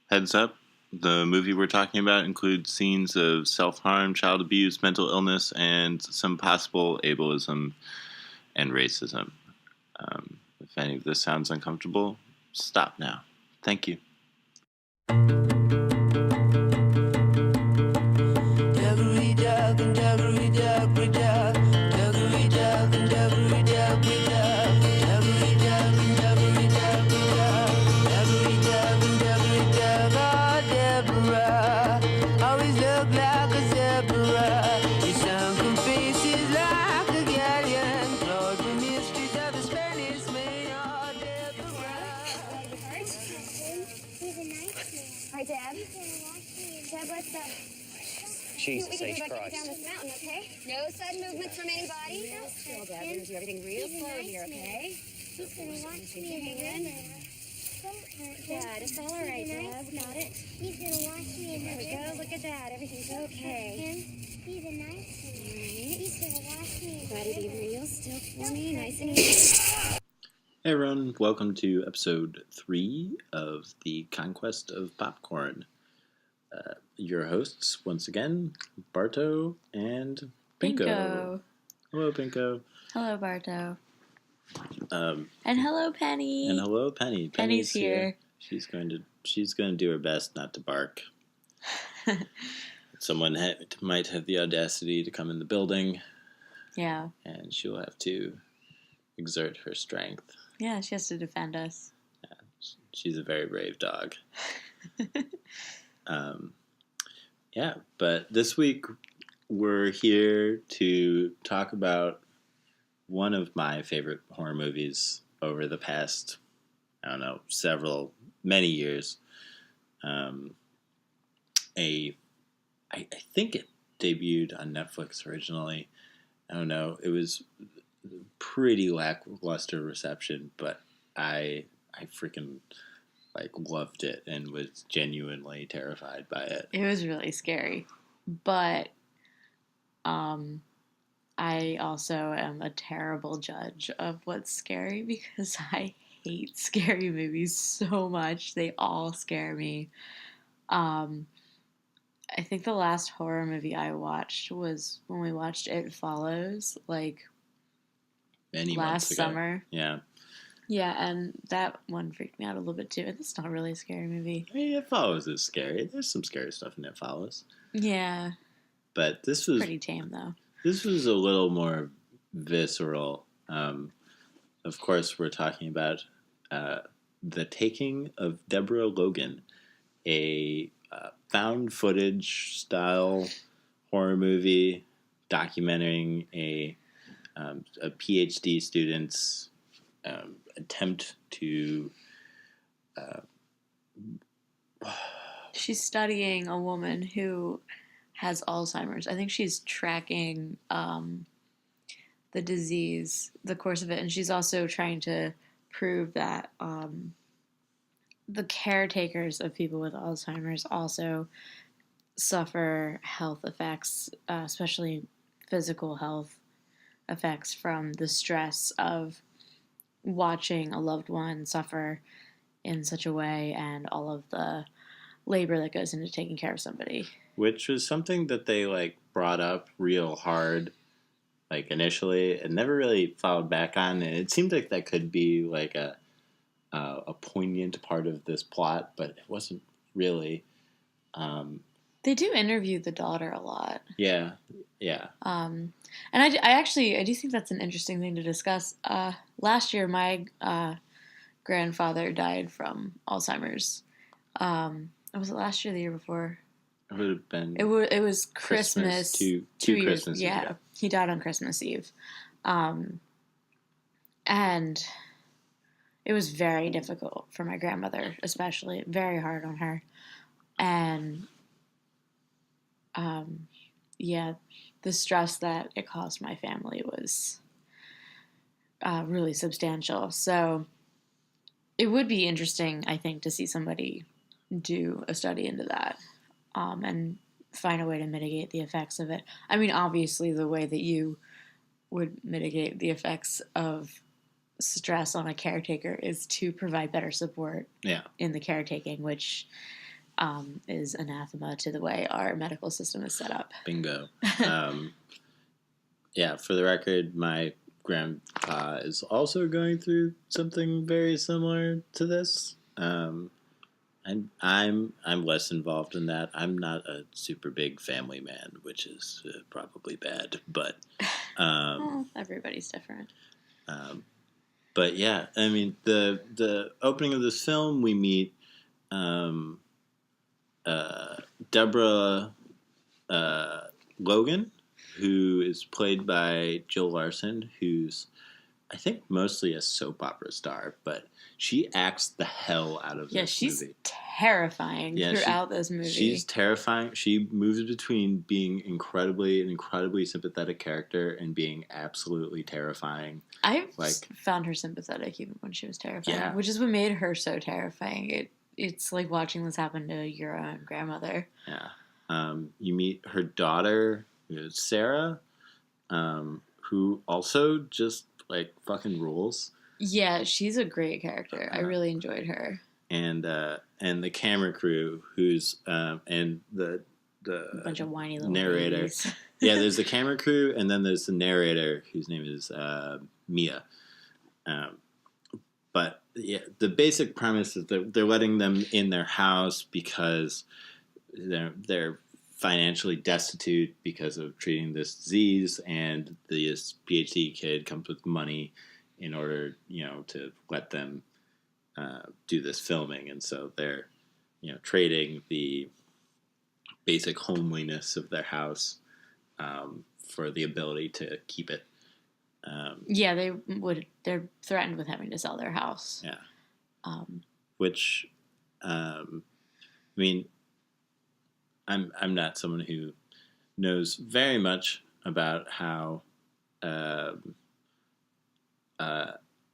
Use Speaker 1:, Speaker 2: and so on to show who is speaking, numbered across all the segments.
Speaker 1: Heads up, the movie we're talking about includes scenes of self-harm, child abuse, mental illness, and some possible ableism and racism. If any of this sounds uncomfortable, stop now. Thank you.
Speaker 2: Jesus H. Christ.
Speaker 3: Down this mountain, okay? No sudden movements from anybody. Well, Dad, we're going to do everything real slow here, okay?
Speaker 2: He's going to watch me in the river.
Speaker 3: Dad, it's all right, Dad. Got it.
Speaker 2: He's going to watch me in the river.
Speaker 3: There we go. Look at Dad. Everything's okay.
Speaker 2: He's a nice one.
Speaker 3: Right.
Speaker 2: He's going to watch me in the
Speaker 3: Try to
Speaker 2: river.
Speaker 3: be real still for me. Nice and easy.
Speaker 1: Hey everyone, welcome to episode 3 of the Conquest of Popcorn. Your hosts, once again, Barto and Pinko. Hello, Pinko.
Speaker 4: Hello, Barto.
Speaker 1: And
Speaker 4: hello, Penny.
Speaker 1: And hello, Penny.
Speaker 4: Penny's here.
Speaker 1: She's going to do her best not to bark. Someone might have the audacity to come in the building.
Speaker 4: Yeah.
Speaker 1: And she'll have to exert her strength.
Speaker 4: Yeah, she has to defend us.
Speaker 1: Yeah, she's a very brave dog. Yeah, but this week we're here to talk about one of my favorite horror movies over the past, many years. I think it debuted on Netflix originally. I don't know. It was pretty lackluster reception, but I freaking loved it and was genuinely terrified by it.
Speaker 4: It was really scary, but I also am a terrible judge of what's scary because I hate scary movies so much. They all scare me. I think the last horror movie I watched was when we watched It Follows,
Speaker 1: many
Speaker 4: last
Speaker 1: months ago.
Speaker 4: summer.
Speaker 1: Yeah.
Speaker 4: Yeah, and that one freaked me out a little bit too. It's not really a scary movie.
Speaker 1: I mean, It Follows is scary. There's some scary stuff in It Follows.
Speaker 4: Yeah.
Speaker 1: But this was
Speaker 4: pretty tame, though.
Speaker 1: This was a little more visceral. Of course, we're talking about The Taking of Deborah Logan, a found footage style horror movie documenting a PhD student's attempt to...
Speaker 4: She's studying a woman who has Alzheimer's. I think she's tracking the disease, the course of it, and she's also trying to prove that the caretakers of people with Alzheimer's also suffer health effects, especially physical health effects from the stress of watching a loved one suffer in such a way and all of the labor that goes into taking care of somebody.
Speaker 1: Which was something that they brought up real hard initially and never really followed back on. And it seemed like that could be a poignant part of this plot, but it wasn't really.
Speaker 4: They do interview the daughter a lot.
Speaker 1: Yeah.
Speaker 4: And I do think that's an interesting thing to discuss. Last year, my grandfather died from Alzheimer's. Was it last year or the year before?
Speaker 1: It would have been.
Speaker 4: It was Christmas.
Speaker 1: Two
Speaker 4: years.
Speaker 1: Christmases
Speaker 4: Yeah,
Speaker 1: ago.
Speaker 4: He died on Christmas Eve, and it was very difficult for my grandmother, especially very hard on her, and the stress that it caused my family was really substantial. So it would be interesting, I think, to see somebody do a study into that and find a way to mitigate the effects of it. I mean, obviously, the way that you would mitigate the effects of stress on a caretaker is to provide better support
Speaker 1: Yeah.
Speaker 4: in the caretaking, which is anathema to the way our medical system is set up.
Speaker 1: Bingo. Yeah, for the record, my grandpa is also going through something very similar to this. I'm less involved in that. I'm not a super big family man, which is probably bad. But
Speaker 4: Well, everybody's different.
Speaker 1: but yeah, I mean the opening of this film, we meet Deborah Logan, who is played by Jill Larson, who's I think mostly a soap opera star, but she acts the hell out of this
Speaker 4: she's
Speaker 1: movie.
Speaker 4: terrifying throughout this movie.
Speaker 1: She's terrifying. She moves between being an incredibly sympathetic character and being absolutely terrifying.
Speaker 4: I found her sympathetic even when she was terrifying, which is what made her so terrifying. It's like watching this happen to your own grandmother.
Speaker 1: Yeah. You meet her daughter, Sarah, who also just like fucking rules.
Speaker 4: Yeah, she's a great character. I really enjoyed her. And
Speaker 1: the camera crew, who's and the
Speaker 4: bunch of whiny little
Speaker 1: narrator.
Speaker 4: babies.
Speaker 1: Yeah, there's the camera crew, and then there's the narrator, whose name is Mia. But yeah, the basic premise is that they're letting them in their house because they're financially destitute because of treating this disease, and this PhD kid comes with money in order, to let them do this filming, and so they're, trading the basic homeliness of their house for the ability to keep it.
Speaker 4: Yeah, they're threatened with having to sell their house.
Speaker 1: Yeah. Which, I mean, I'm not someone who knows very much about how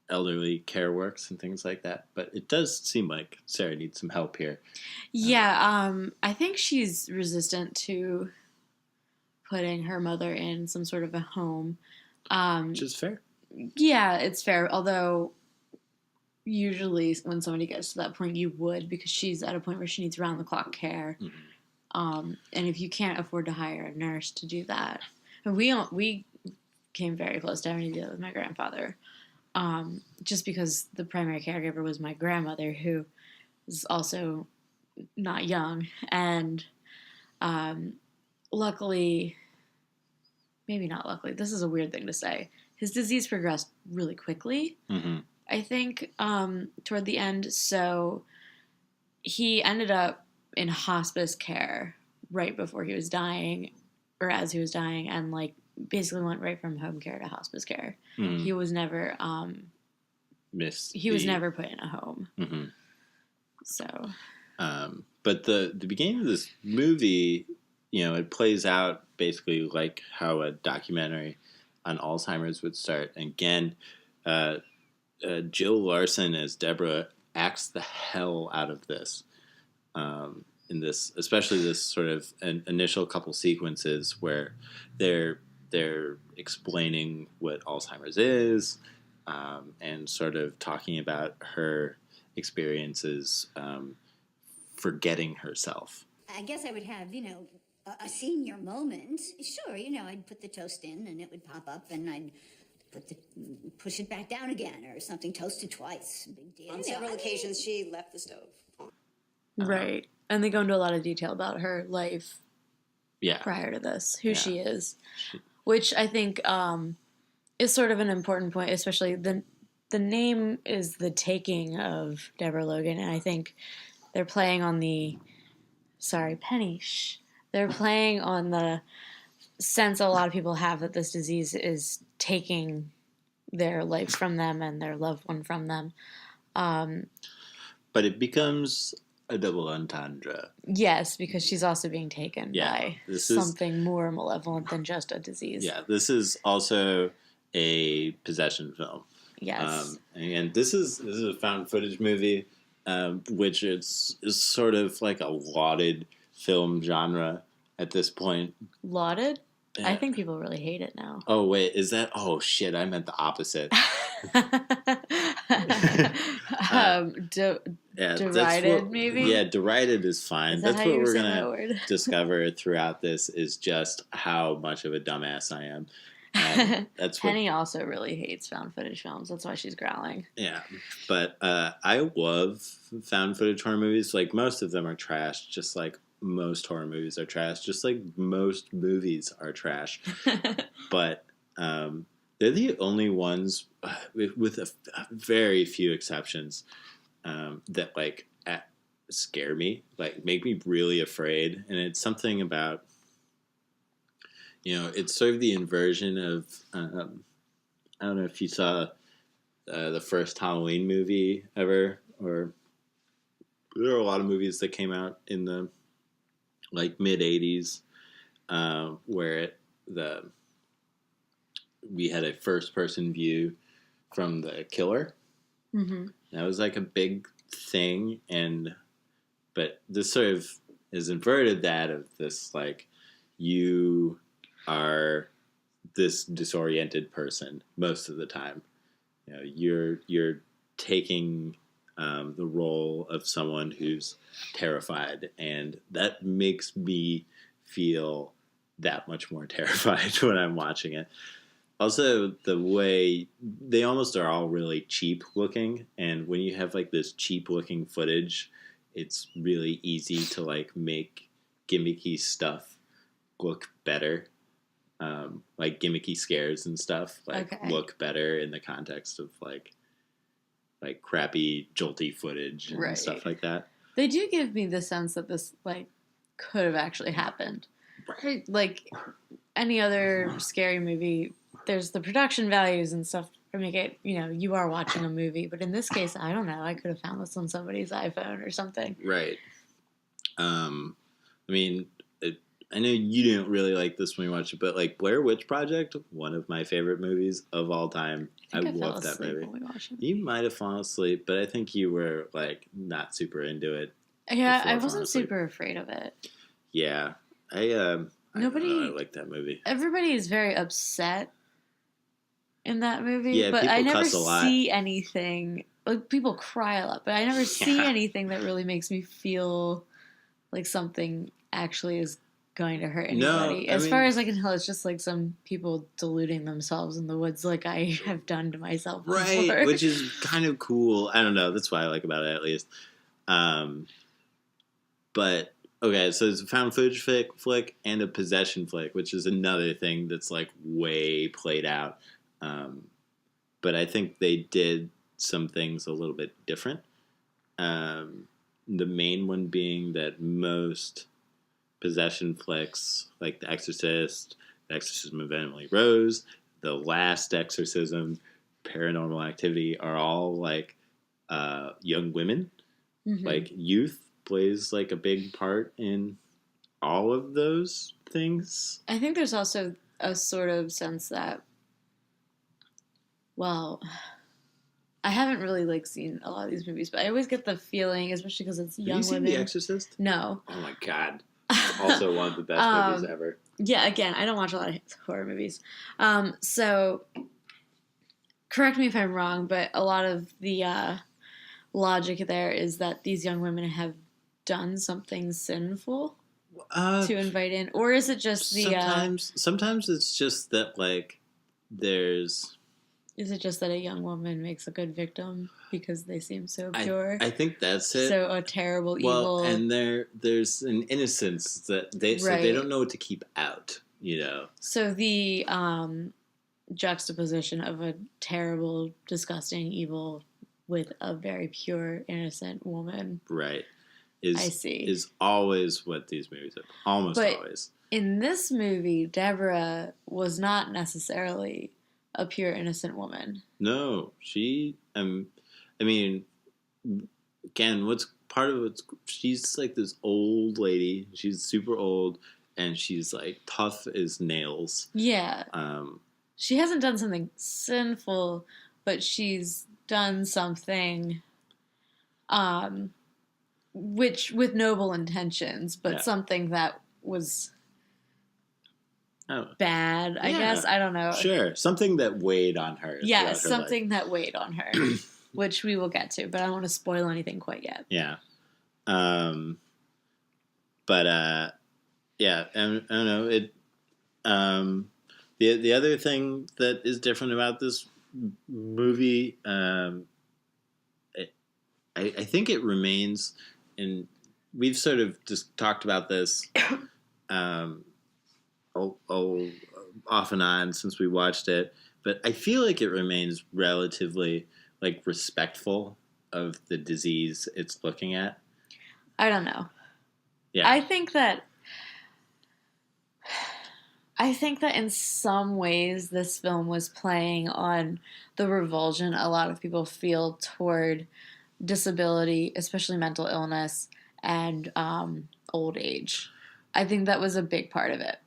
Speaker 1: elderly care works and things like that, but it does seem like Sarah needs some help here.
Speaker 4: Yeah, I think she's resistant to putting her mother in some sort of a home.
Speaker 1: Which is fair.
Speaker 4: Yeah, it's fair, although usually when somebody gets to that point, you would, because she's at a point where she needs round-the-clock care. Mm-hmm. And if you can't afford to hire a nurse to do that, we came very close to having to do that with my grandfather, just because the primary caregiver was my grandmother, who is also not young, and luckily, maybe not luckily, this is a weird thing to say, his disease progressed really quickly, mm-hmm. I think, toward the end, so he ended up in hospice care right before he was dying, or as he was dying, and basically went right from home care to hospice care. Mm-hmm. He was never was never put in a home. Mm-hmm. So,
Speaker 1: but the beginning of this movie, it plays out basically like how a documentary on Alzheimer's would start. And again, Jill Larson as Deborah acts the hell out of this. In this, especially this sort of initial couple sequences where they're explaining what Alzheimer's is, and sort of talking about her experiences forgetting herself.
Speaker 3: I guess I would have, a senior moment. Sure, I'd put the toast in and it would pop up, and I'd push it back down again, or something toasted twice. Big deal.
Speaker 5: On several occasions, she left the stove.
Speaker 4: Right. And they go into a lot of detail about her life prior to this, who she is, which I think is sort of an important point, especially the name is The Taking of Deborah Logan, and I think they're playing on they're playing on the sense a lot of people have that this disease is taking their life from them and their loved one from them.
Speaker 1: But it becomes a double entendre.
Speaker 4: Yes, because she's also being taken by something more malevolent than just a disease.
Speaker 1: Yeah, this is also a possession film.
Speaker 4: Yes.
Speaker 1: And this is a found footage movie, which is sort of like a lauded film genre at this point.
Speaker 4: Lauded? Yeah. I think people really hate it now.
Speaker 1: Oh, wait, is that? Oh, shit, I meant the opposite. Yeah,
Speaker 4: Derided, maybe?
Speaker 1: Yeah, derided is fine.
Speaker 4: Is that
Speaker 1: That's
Speaker 4: how
Speaker 1: what
Speaker 4: you
Speaker 1: we're
Speaker 4: say
Speaker 1: going
Speaker 4: that word?
Speaker 1: to discover throughout this is just how much of a dumbass I am. That's what,
Speaker 4: Penny also really hates found footage films. That's why she's growling.
Speaker 1: yeah. But I love found footage horror movies. Like, most of them are trash, just like most horror movies are trash, just like most movies are trash. But they're the only ones, with a very few exceptions, that like scare me, like make me really afraid. And it's something about, it's sort of the inversion of I don't know if you saw the first Halloween movie ever, or there are a lot of movies that came out in the like mid 80s where we had a first person view from the killer.
Speaker 4: Mm-hmm.
Speaker 1: That was like a big thing, but this sort of is inverted that of this, like, you are this disoriented person most of the time. You're taking the role of someone who's terrified, and that makes me feel that much more terrified when I'm watching it. Also, the way they almost are all really cheap looking, and when you have like this cheap looking footage, it's really easy to like make gimmicky stuff look better. Like gimmicky scares and stuff look better in the context of like crappy jolty footage and stuff like that.
Speaker 4: They do give me the sense that this like could have actually happened. Right. Like any other scary movie, there's the production values and stuff to make it, you are watching a movie. But in this case, I don't know. I could have found this on somebody's iPhone or something.
Speaker 1: Right. I mean, I know you didn't really like this when you watched it, but like Blair Witch Project, one of my favorite movies of all time. I love that movie. You might have fallen asleep, but I think you were like not super into it.
Speaker 4: Yeah, I wasn't super afraid of it.
Speaker 1: Yeah, I like that movie.
Speaker 4: Everybody is very upset in that movie,
Speaker 1: yeah,
Speaker 4: but I never
Speaker 1: see
Speaker 4: anything. Like, people cry a lot, but I never see anything that really makes me feel like something actually is going to hurt anybody. As far as I can tell, it's just like some people deluding themselves in the woods, like I have done to myself before.
Speaker 1: Right, which is kind of cool. I don't know. That's what I like about it, at least. But okay, so it's a found footage flick and a possession flick, which is another thing that's like way played out. But I think they did some things a little bit different. The main one being that most possession flicks, like The Exorcist, The Exorcism of Emily Rose, The Last Exorcism, Paranormal Activity, are all like young women. Mm-hmm. Like, youth plays like a big part in all of those things.
Speaker 4: I think there's also a sort of sense that, well, I haven't really like seen a lot of these movies, but I always get the feeling, especially because it's young women.
Speaker 1: Have you seen The Exorcist?
Speaker 4: No.
Speaker 1: Oh my god. Also one of the best movies ever.
Speaker 4: Yeah, again, I don't watch a lot of horror movies. So, correct me if I'm wrong, but a lot of the logic there is that these young women have done something sinful to invite in, or is it just the
Speaker 1: sometimes it's just that like there's.
Speaker 4: Is it just that a young woman makes a good victim because they seem so pure?
Speaker 1: I think that's it.
Speaker 4: So a terrible evil.
Speaker 1: Well, and there's an innocence that they don't know what to keep out,
Speaker 4: So the juxtaposition of a terrible, disgusting evil with a very pure, innocent woman.
Speaker 1: Right.
Speaker 4: Is
Speaker 1: always what these movies are. Almost always.
Speaker 4: In this movie, Deborah was not necessarily a pure, innocent woman.
Speaker 1: No, she. I mean, again, she's like this old lady. She's super old, and she's like tough as nails.
Speaker 4: Yeah. She hasn't done something sinful, but she's done something, which with noble intentions, but something that was. Bad, I guess. I don't know.
Speaker 1: Sure. Something that weighed on her.
Speaker 4: Yeah, something that weighed on her. which we will get to, but I don't want to spoil anything quite yet.
Speaker 1: Yeah. But yeah, I don't know. The other thing that is different about this movie, I think it remains, and we've sort of just talked about this off and on since we watched it, but I feel like it remains relatively like respectful of the disease it's looking at.
Speaker 4: I don't know.
Speaker 1: Yeah.
Speaker 4: I think that in some ways this film was playing on the revulsion a lot of people feel toward disability, especially mental illness and old age. I think that was a big part of it.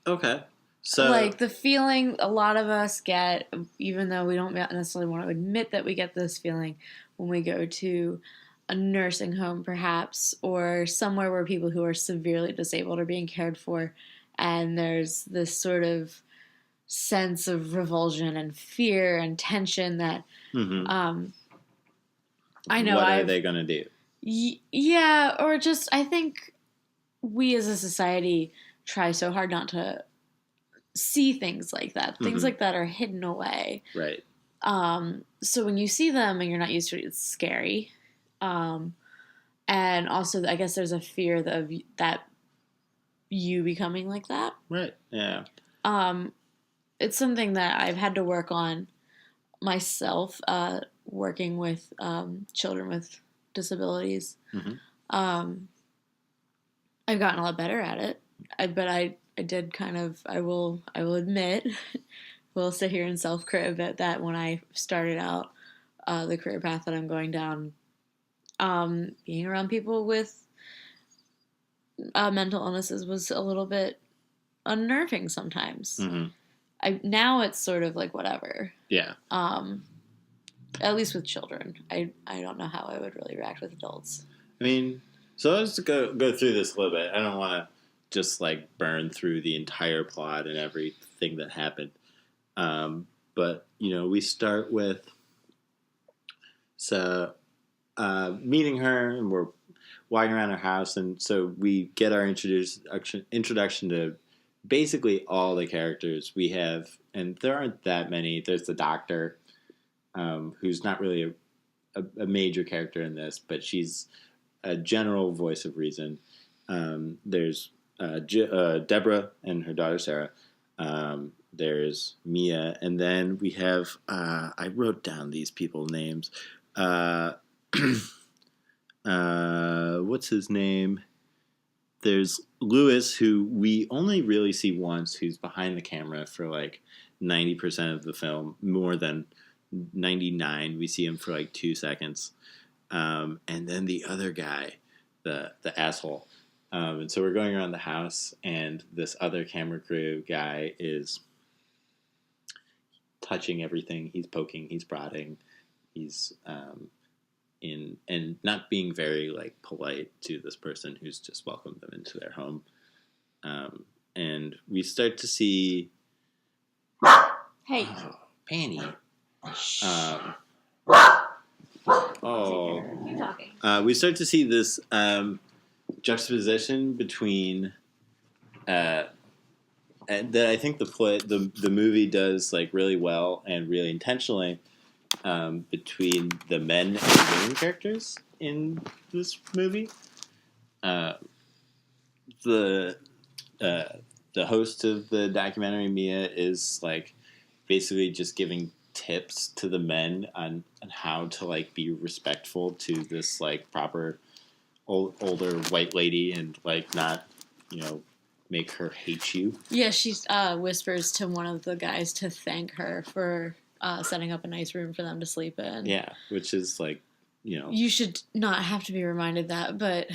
Speaker 1: Okay. So,
Speaker 4: like the feeling a lot of us get, even though we don't necessarily want to admit that we get this feeling when we go to a nursing home perhaps, or somewhere where people who are severely disabled are being cared for, and there's this sort of sense of revulsion and fear and tension that I know.
Speaker 1: What are they going to do?
Speaker 4: Yeah, or just I think we as a society try so hard not to see things like that. Things like that are hidden away.
Speaker 1: Right.
Speaker 4: So when you see them and you're not used to it, it's scary. And also, I guess there's a fear that you becoming like that.
Speaker 1: Right. Yeah.
Speaker 4: It's something that I've had to work on myself, working with children with disabilities. I've gotten a lot better at it. But I did kind of, I will admit, we'll sit here and self-crit a bit that when I started out the career path that I'm going down, being around people with mental illnesses was a little bit unnerving sometimes. Now it's sort of like whatever.
Speaker 1: Yeah.
Speaker 4: At least with children. I don't know how I would really react with adults.
Speaker 1: I mean, so let's go through this a little bit. I don't want to just like burn through the entire plot and everything that happened. But, we start with meeting her, and we're walking around her house, and so we get our introduction to basically all the characters we have, and there aren't that many. There's the doctor, who's not really a major character in this, but she's a general voice of reason. There's Deborah and her daughter Sarah. There's Mia, and then we have I wrote down these people's names. What's his name? There's Lewis, who we only really see once, who's behind the camera for like 90% of the film, more than 99. We see him for like 2 seconds. And then the other guy, the asshole. And so we're going around the house, and this other camera crew guy is touching everything. He's poking, he's prodding, he's and not being very like polite to this person who's just welcomed them into their home. And we start to see,
Speaker 4: Hey,
Speaker 1: Penny.
Speaker 4: keep talking.
Speaker 1: We start to see this juxtaposition between that I think the movie does like really well and really intentionally, between the men and women characters in this movie. The host of the documentary, Mia, is like basically just giving tips to the men on how to like be respectful to this like proper older white lady and like not make her hate you.
Speaker 4: Yeah, she whispers to one of the guys to thank her for setting up a nice room for them to sleep in.
Speaker 1: Yeah, which is like,
Speaker 4: You should not have to be reminded that, but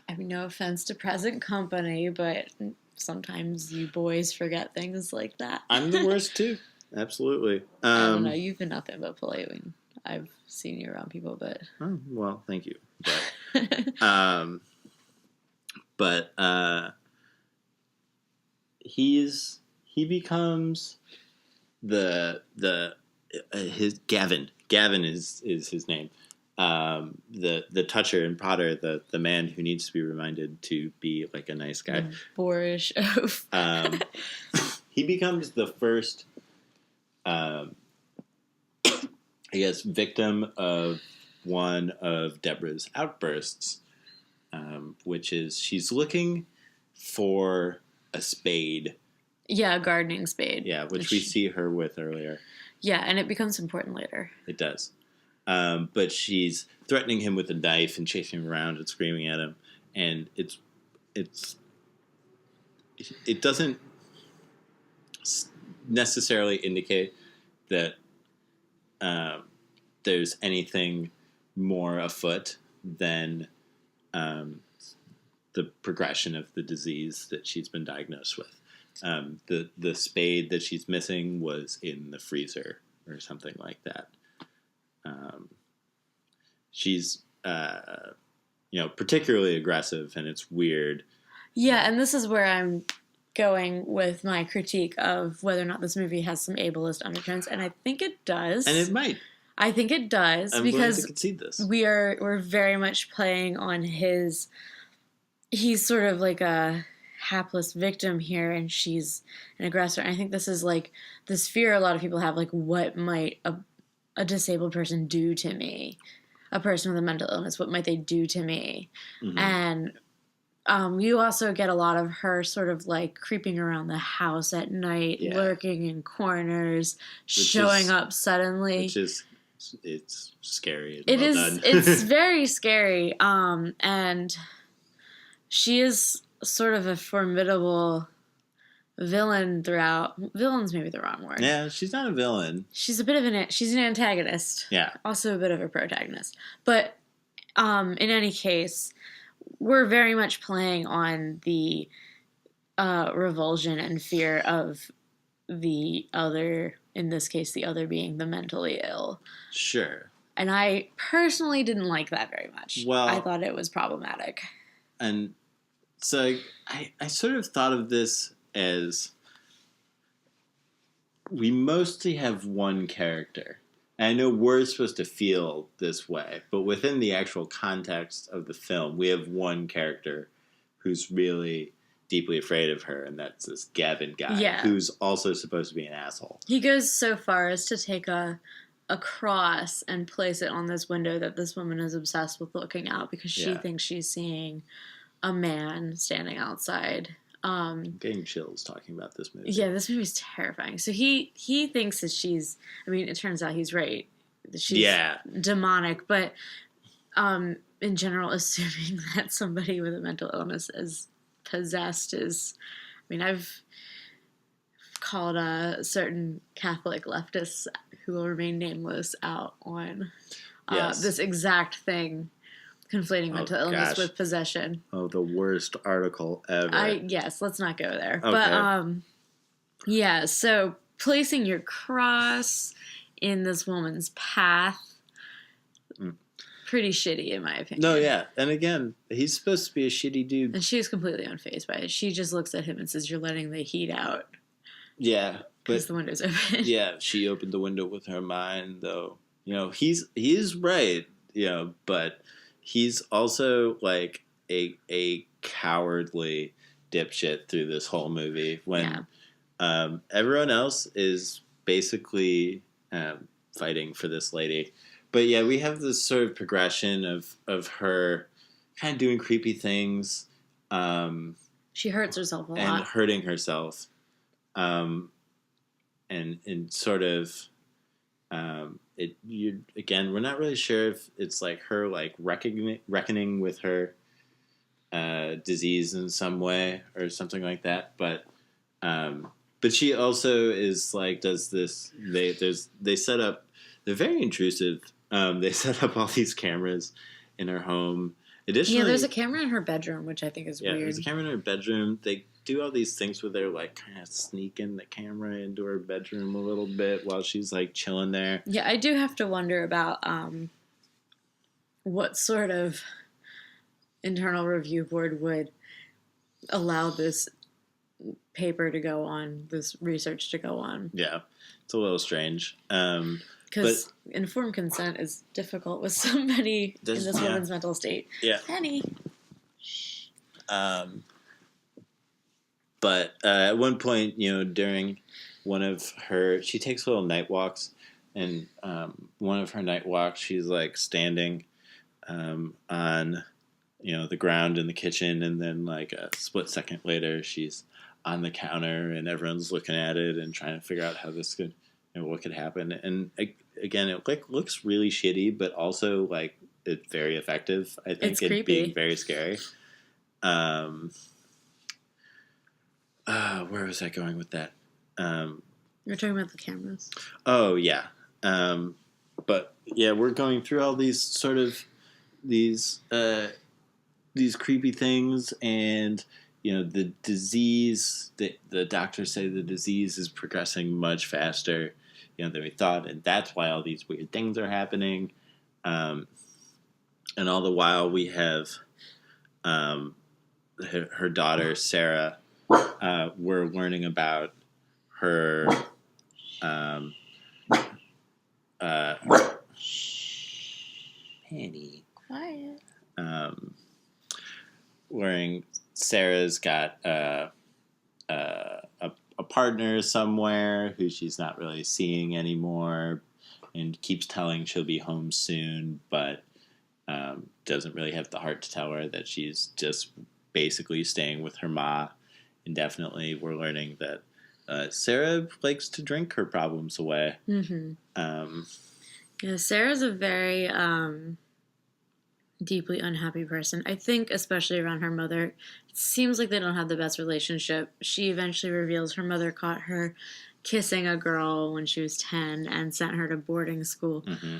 Speaker 4: I mean, no offense to present company, but sometimes you boys forget things like that.
Speaker 1: I'm the worst too. Absolutely.
Speaker 4: I don't know. You've been nothing but polite when I've seen you around people, but...
Speaker 1: Oh, well, thank you. But, he becomes his Gavin. Gavin is his name. The toucher and Potter, the man who needs to be reminded to be like a nice guy.
Speaker 4: The boorish oaf.
Speaker 1: He becomes the first, I guess, victim of one of Deborah's outbursts, which is she's looking for a spade.
Speaker 4: Yeah, a gardening spade.
Speaker 1: Yeah, which we see her with earlier.
Speaker 4: Yeah, and it becomes important later.
Speaker 1: It does. But she's threatening him with a knife and chasing him around and screaming at him. And it doesn't necessarily indicate that there's anything more afoot than the progression of the disease that she's been diagnosed with. The spade that she's missing was in the freezer or something like that. She's, particularly aggressive, and it's weird.
Speaker 4: Yeah, and this is where I'm going with my critique of whether or not this movie has some ableist undertones, and I think it does.
Speaker 1: And it might.
Speaker 4: I think it does
Speaker 1: I'm
Speaker 4: because
Speaker 1: willing to concede this.
Speaker 4: we're very much playing on his. He's sort of like a hapless victim here, and she's an aggressor. And I think this is like this fear a lot of people have, like, what might a disabled person do to me? A person with a mental illness, what might they do to me?
Speaker 1: Mm-hmm.
Speaker 4: And you also get a lot of her sort of like creeping around the house at night, lurking in corners, showing up suddenly.
Speaker 1: Which is, it's scary.
Speaker 4: It
Speaker 1: well
Speaker 4: is.
Speaker 1: done.
Speaker 4: It's very scary. And she is sort of a formidable villain throughout. Villain's maybe the wrong word.
Speaker 1: Yeah, she's not a villain.
Speaker 4: She's a bit of she's an antagonist.
Speaker 1: Yeah.
Speaker 4: Also a bit of a protagonist. But in any case, we're very much playing on the revulsion and fear of the other, in this case, the other being the mentally ill.
Speaker 1: Sure.
Speaker 4: And I personally didn't like that very much.
Speaker 1: Well,
Speaker 4: I thought it was problematic.
Speaker 1: And so I sort of thought of this as we mostly have one character. And I know we're supposed to feel this way, but within the actual context of the film, we have one character who's really deeply afraid of her, and that's this Gavin guy, who's also supposed to be an asshole.
Speaker 4: He goes so far as to take a cross and place it on this window that this woman is obsessed with looking out because she thinks she's seeing a man standing outside.
Speaker 1: I'm getting chills talking about this movie.
Speaker 4: Yeah, this movie's terrifying. So he thinks that she's, I mean, it turns out he's right. She's demonic, but in general, assuming that somebody with a mental illness is possessed is, I mean, I've called certain Catholic leftists who will remain nameless out on this exact thing. Conflating mental illness with possession.
Speaker 1: Oh, the worst article ever.
Speaker 4: Yes, let's not go there.
Speaker 1: Okay.
Speaker 4: But, so placing your cross in this woman's path, pretty shitty in my opinion.
Speaker 1: No, yeah. And again, he's supposed to be a shitty dude.
Speaker 4: And she was completely unfazed by it. She just looks at him and says, "You're letting the heat out."
Speaker 1: Yeah.
Speaker 4: Because the window's open.
Speaker 1: Yeah, she opened the window with her mind, though. You know, he is right, but he's also like a cowardly dipshit through this whole movie when everyone else is basically fighting for this lady. But yeah, we have this sort of progression of her kind of doing creepy things.
Speaker 4: She hurts herself a lot.
Speaker 1: And hurting herself. And sort of... we're not really sure if it's like her like reckoning with her disease in some way or something like that, but she also is like does this. They set up. They're very intrusive. They set up all these cameras in her home. Additionally,
Speaker 4: there's a camera in her bedroom, which I think is weird.
Speaker 1: There's a camera in her bedroom. They do all these things where they're like kind of sneaking the camera into her bedroom a little bit while she's like chilling there.
Speaker 4: Yeah, I do have to wonder about what sort of internal review board would allow this paper to go on, this research to go on.
Speaker 1: Yeah, it's a little strange.
Speaker 4: Because informed consent is difficult with somebody in this woman's mental state.
Speaker 1: Yeah.
Speaker 4: Penny.
Speaker 1: But at one point, during one of her, she takes little night walks, and one of her night walks, she's like standing on, the ground in the kitchen, and then like a split second later, she's on the counter, and everyone's looking at it and trying to figure out how this could, what could happen. And again, it like looks really shitty, but also like it's very effective. I think
Speaker 4: it's
Speaker 1: it
Speaker 4: creepy.
Speaker 1: being very scary. Where was I going with that?
Speaker 4: You're talking about the cameras.
Speaker 1: Oh yeah. But yeah, we're going through all these sort of these creepy things, and the disease. The doctors say the disease is progressing much faster, than we thought, and that's why all these weird things are happening. And all the while, we have her daughter Sarah. We're learning about her. Penny.
Speaker 4: Quiet.
Speaker 1: Learning Sarah's got a partner somewhere who she's not really seeing anymore, and keeps telling she'll be home soon, but doesn't really have the heart to tell her that she's just basically staying with her ma indefinitely. We're learning that Sarah likes to drink her problems away.
Speaker 4: Mm-hmm. Yeah, Sarah's a very deeply unhappy person. I think especially around her mother. It seems like they don't have the best relationship. She eventually reveals her mother caught her kissing a girl when she was 10 and sent her to boarding school.
Speaker 1: Mm-hmm.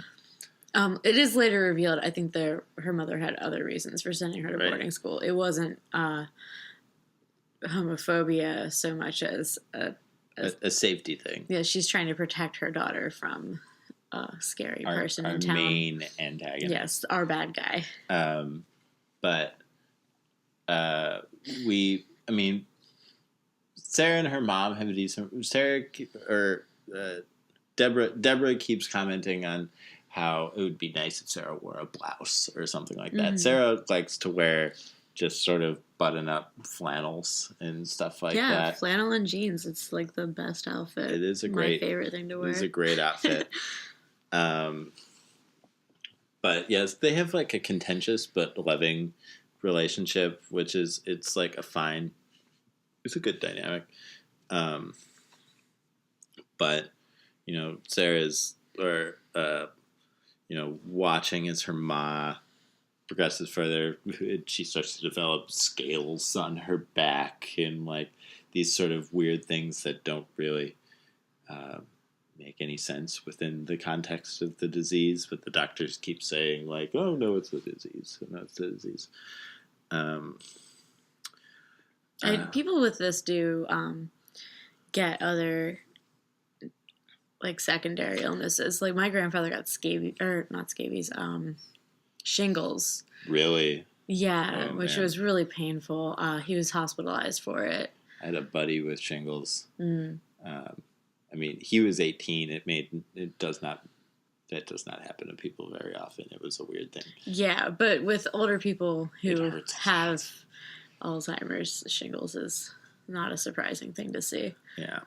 Speaker 4: It is later revealed, I think her mother had other reasons for sending her to boarding school. It wasn't homophobia so much as
Speaker 1: a safety thing.
Speaker 4: Yeah, she's trying to protect her daughter from a scary person in town.
Speaker 1: Our main antagonist.
Speaker 4: Yes, our bad guy.
Speaker 1: But Sarah and her mom have a decent. Deborah keeps commenting on how it would be nice if Sarah wore a blouse or something like that.
Speaker 4: Mm-hmm.
Speaker 1: Sarah likes to wear just sort of button-up flannels and stuff like that.
Speaker 4: Yeah, flannel and jeans. It's like the best outfit.
Speaker 1: It is my
Speaker 4: favorite thing to wear.
Speaker 1: It is a great outfit. But yes, they have like a contentious but loving relationship, which is, it's like it's a good dynamic. But, Sarah's, watching as her ma progresses further, she starts to develop scales on her back and like these sort of weird things that don't really make any sense within the context of the disease, but the doctors keep saying like, oh no, it's the disease. No, it's the disease.
Speaker 4: People with this do get other like secondary illnesses. Like my grandfather got shingles. Really? Yeah, which was really painful. He was hospitalized for it.
Speaker 1: I had a buddy with shingles. He was 18. That does not happen to people very often. It was a weird thing.
Speaker 4: Yeah, but with older people who have Alzheimer's, shingles is not a surprising thing to see.
Speaker 1: Yeah.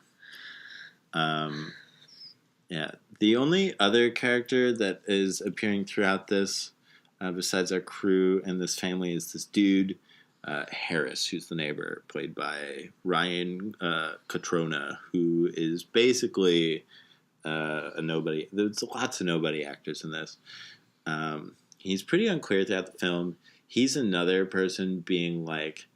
Speaker 1: Yeah. The only other character that is appearing throughout this, besides our crew and this family, is this dude, Harris, who's the neighbor, played by Ryan Catrona, who is basically a nobody. There's lots of nobody actors in this. He's pretty unclear throughout the film. He's another person being like,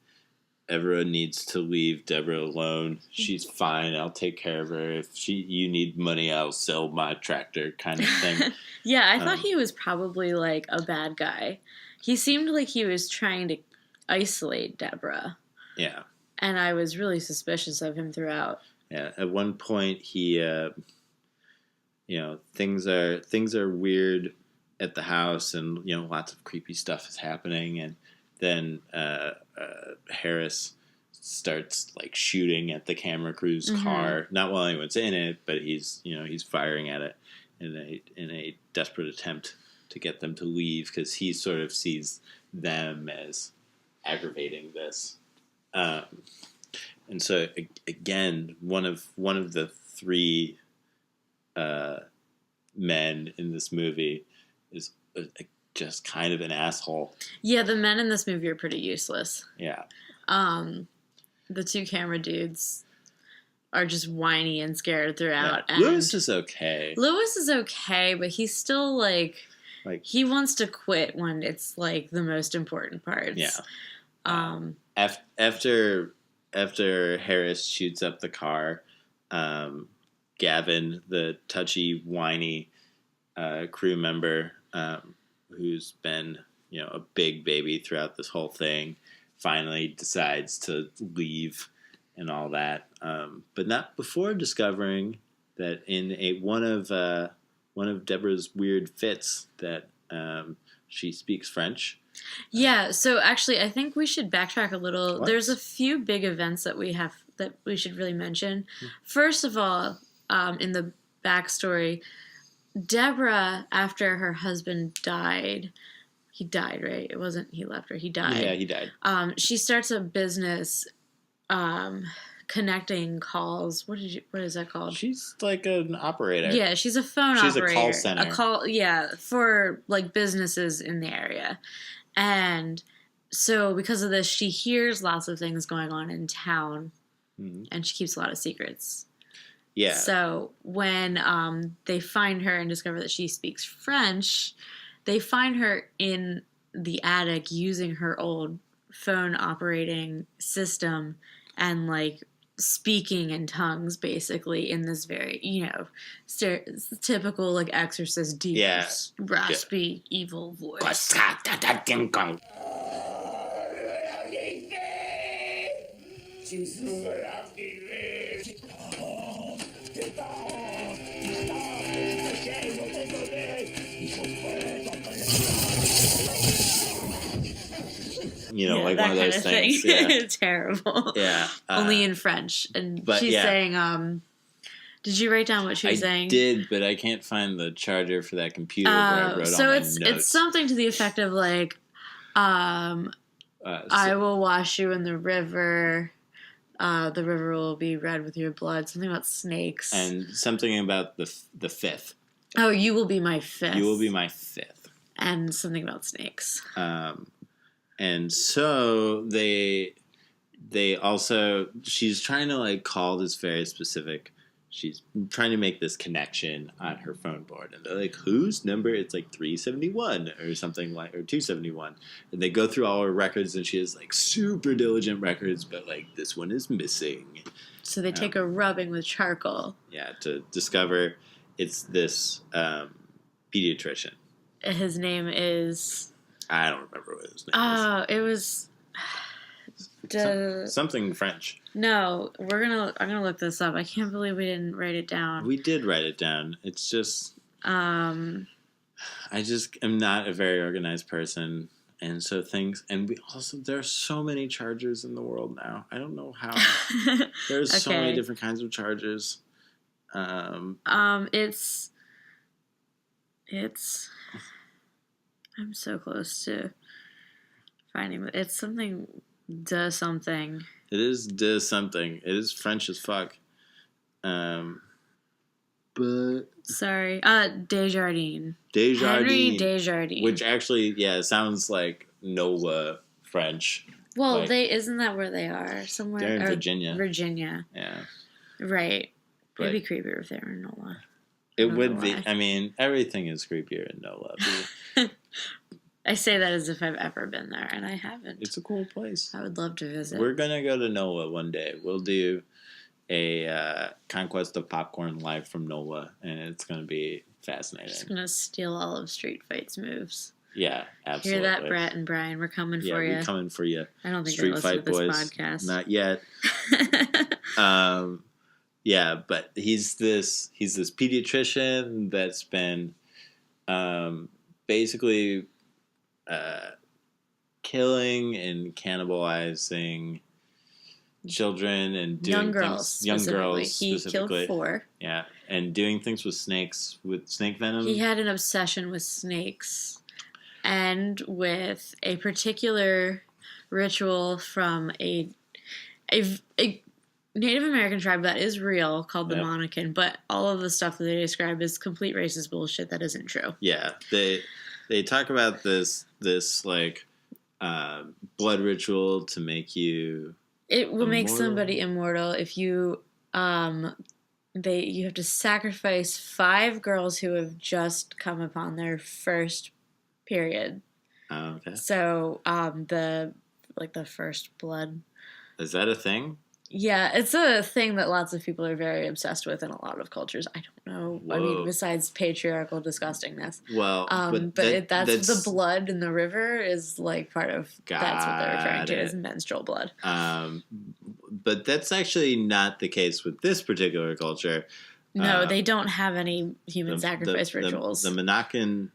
Speaker 1: everyone needs to leave Deborah alone. She's fine. I'll take care of her. If you need money, I'll sell my tractor, kind of thing.
Speaker 4: Yeah, I thought he was probably like a bad guy. He seemed like he was trying to isolate Deborah. Yeah. And I was really suspicious of him throughout.
Speaker 1: Yeah. At one point, he, things are weird at the house, and lots of creepy stuff is happening, and then Harris starts like shooting at the camera crew's car, not while anyone's in it, but he's firing at it, in a desperate attempt to get them to leave because he sort of sees them as aggravating this. And so again, one of the three men in this movie is just kind of an asshole.
Speaker 4: Yeah, the men in this movie are pretty useless.
Speaker 1: Yeah.
Speaker 4: The two camera dudes are just whiny and scared throughout.
Speaker 1: Yeah.
Speaker 4: And
Speaker 1: Lewis is okay.
Speaker 4: Lewis is okay, but he's still like he wants to quit when it's like the most important parts.
Speaker 1: Yeah. After Harris shoots up the car, Gavin, the touchy, whiny crew member, who's been a big baby throughout this whole thing, finally decides to leave and all that, but not before discovering that in one of Deborah's weird fits that she speaks French.
Speaker 4: Yeah, so actually I think we should backtrack a little.
Speaker 1: What?
Speaker 4: There's a few big events that we should really mention. First of all, in the backstory, Deborah, after her husband died, he died, right? It wasn't he left her, he died.
Speaker 1: Yeah, he died.
Speaker 4: She starts a business connecting calls. What is that called?
Speaker 1: She's like an operator.
Speaker 4: Yeah, she's a phone
Speaker 1: She's
Speaker 4: operator.
Speaker 1: a call center.
Speaker 4: Yeah, for like businesses in the area. And so because of this, she hears lots of things going on in town, and she keeps a lot of secrets.
Speaker 1: Yeah.
Speaker 4: So when they find her and discover that she speaks French, they find her in the attic using her old phone operating system and like speaking in tongues, basically, in this very, typical like Exorcist deep, raspy, evil voice.
Speaker 1: Like one of those things. Yeah.
Speaker 4: Terrible.
Speaker 1: Yeah.
Speaker 4: Only in French. And she's saying, did you write down what she was saying?
Speaker 1: I did, but I can't find the charger for that computer where I wrote all my notes.
Speaker 4: It's something to the effect of like, I will wash you in the river. The river will be red with your blood. Something about snakes.
Speaker 1: And something about the fifth.
Speaker 4: Oh, you will be my fifth.
Speaker 1: You will be my fifth.
Speaker 4: And something about snakes.
Speaker 1: And so they also, she's trying to like call this very specific, she's trying to make this connection on her phone board. And they're like, whose number? It's like 371 or something like, or 271. And they go through all her records and she has like super diligent records, but like this one is missing.
Speaker 4: So they take a rubbing with charcoal.
Speaker 1: Yeah, to discover it's this pediatrician.
Speaker 4: His name is...
Speaker 1: I don't remember what his name is.
Speaker 4: Oh, it was...
Speaker 1: something French.
Speaker 4: No, I'm gonna look this up. I can't believe we didn't write it down.
Speaker 1: We did write it down. It's just... I just am not a very organized person. And so there are so many chargers in the world now. I don't know how. There's so many different kinds of chargers.
Speaker 4: It's I'm so close to finding it. It's something does something.
Speaker 1: It is does something. It is French as fuck. But
Speaker 4: sorry. Desjardins.
Speaker 1: Henry
Speaker 4: Desjardins.
Speaker 1: Which actually, sounds like NOLA French.
Speaker 4: Well, isn't that where they are? Somewhere
Speaker 1: they're in Virginia.
Speaker 4: Virginia.
Speaker 1: Yeah.
Speaker 4: Right. It'd be creepier if they were in NOLA.
Speaker 1: It would be. I mean, everything is creepier in NOLA.
Speaker 4: I say that as if I've ever been there, and I haven't.
Speaker 1: It's a cool place.
Speaker 4: I would love to visit.
Speaker 1: We're going to go to NOLA one day. We'll do a Conquest of Popcorn live from NOLA, and it's going to be fascinating.
Speaker 4: Just going to steal all of Street Fight's moves.
Speaker 1: Yeah, absolutely.
Speaker 4: Hear that, Brett and Brian? We're coming for you.
Speaker 1: Yeah, we're coming for you.
Speaker 4: I don't think
Speaker 1: Street
Speaker 4: they listen
Speaker 1: Fight
Speaker 4: to this
Speaker 1: boys.
Speaker 4: podcast.
Speaker 1: Not yet. Yeah, but he's this pediatrician that's been basically killing and cannibalizing children and doing
Speaker 4: young girls,
Speaker 1: things, young girls
Speaker 4: He
Speaker 1: specifically.
Speaker 4: killed 4.
Speaker 1: Yeah, and doing things with snakes, with snake venom.
Speaker 4: He had an obsession with snakes and with a particular ritual from a Native American tribe that is real called the Monacan, but all of the stuff that they describe is complete racist bullshit that isn't true.
Speaker 1: Yeah, they talk about this like blood ritual to make you.
Speaker 4: It will make
Speaker 1: immortal.
Speaker 4: somebody immortal if you you have to sacrifice 5 girls who have just come upon their first period.
Speaker 1: Oh, okay.
Speaker 4: So the first blood.
Speaker 1: Is that a thing?
Speaker 4: Yeah, it's a thing that lots of people are very obsessed with in a lot of cultures. I don't know.
Speaker 1: Whoa.
Speaker 4: I mean, besides patriarchal disgustingness.
Speaker 1: Well,
Speaker 4: that's the blood in the river is like part of. That's what they're referring to as menstrual blood.
Speaker 1: But that's actually not the case with this particular culture.
Speaker 4: No, they don't have any human sacrifice rituals.
Speaker 1: The Monacan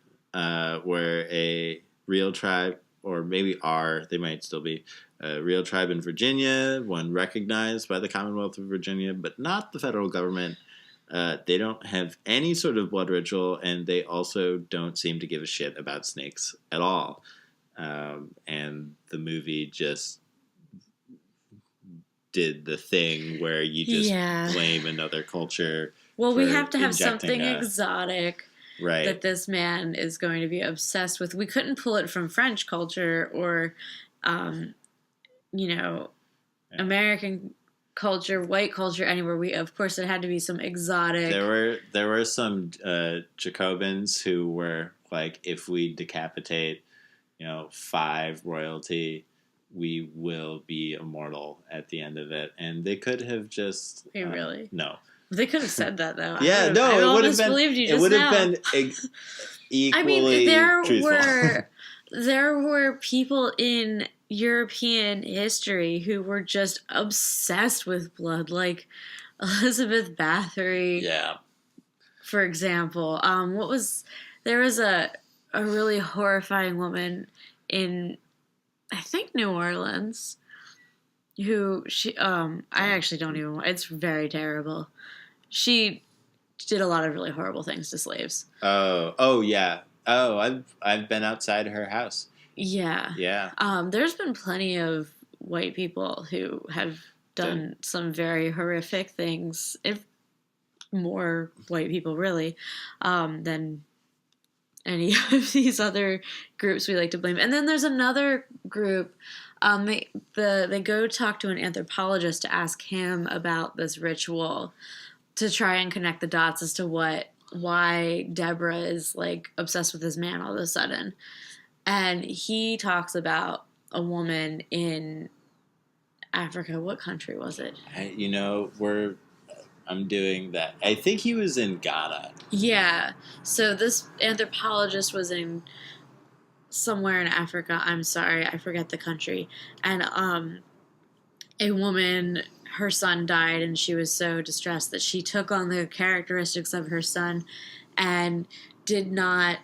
Speaker 1: were a real tribe, or maybe they might still be. A real tribe in Virginia, one recognized by the Commonwealth of Virginia, but not the federal government. They don't have any sort of blood ritual, and they also don't seem to give a shit about snakes at all. And the movie just did the thing where you just blame another culture.
Speaker 4: Well, we have to have something exotic.
Speaker 1: Right.
Speaker 4: That this man is going to be obsessed with. We couldn't pull it from French culture or American culture, white culture, anywhere. Of course, it had to be some exotic.
Speaker 1: There were some Jacobins who were like, if we decapitate, 5 royalty, we will be immortal at the end of it, and they could have just.
Speaker 4: Hey, really?
Speaker 1: No.
Speaker 4: They could have said that though.
Speaker 1: Yeah,
Speaker 4: it would have been. It would have been
Speaker 1: equally.
Speaker 4: There were people in European history who were just obsessed with blood, like Elizabeth Bathory.
Speaker 1: Yeah.
Speaker 4: For example, there was a really horrifying woman in, I think, New Orleans, who I actually don't even. It's very terrible. She did a lot of really horrible things to slaves.
Speaker 1: Oh yeah. Oh, I've been outside her house.
Speaker 4: Yeah.
Speaker 1: Yeah.
Speaker 4: There's been plenty of white people who have done some very horrific things, if more white people really, than any of these other groups we like to blame. And then there's another group. They go talk to an anthropologist to ask him about this ritual to try and connect the dots as to why Deborah is like obsessed with this man all of a sudden. And he talks about a woman in Africa. What country was it?
Speaker 1: I'm doing that. I think he was in Ghana. Yeah.
Speaker 4: So this anthropologist was in somewhere in Africa. I'm sorry, I forget the country. And a woman, her son died, and she was so distressed that she took on the characteristics of her son and did not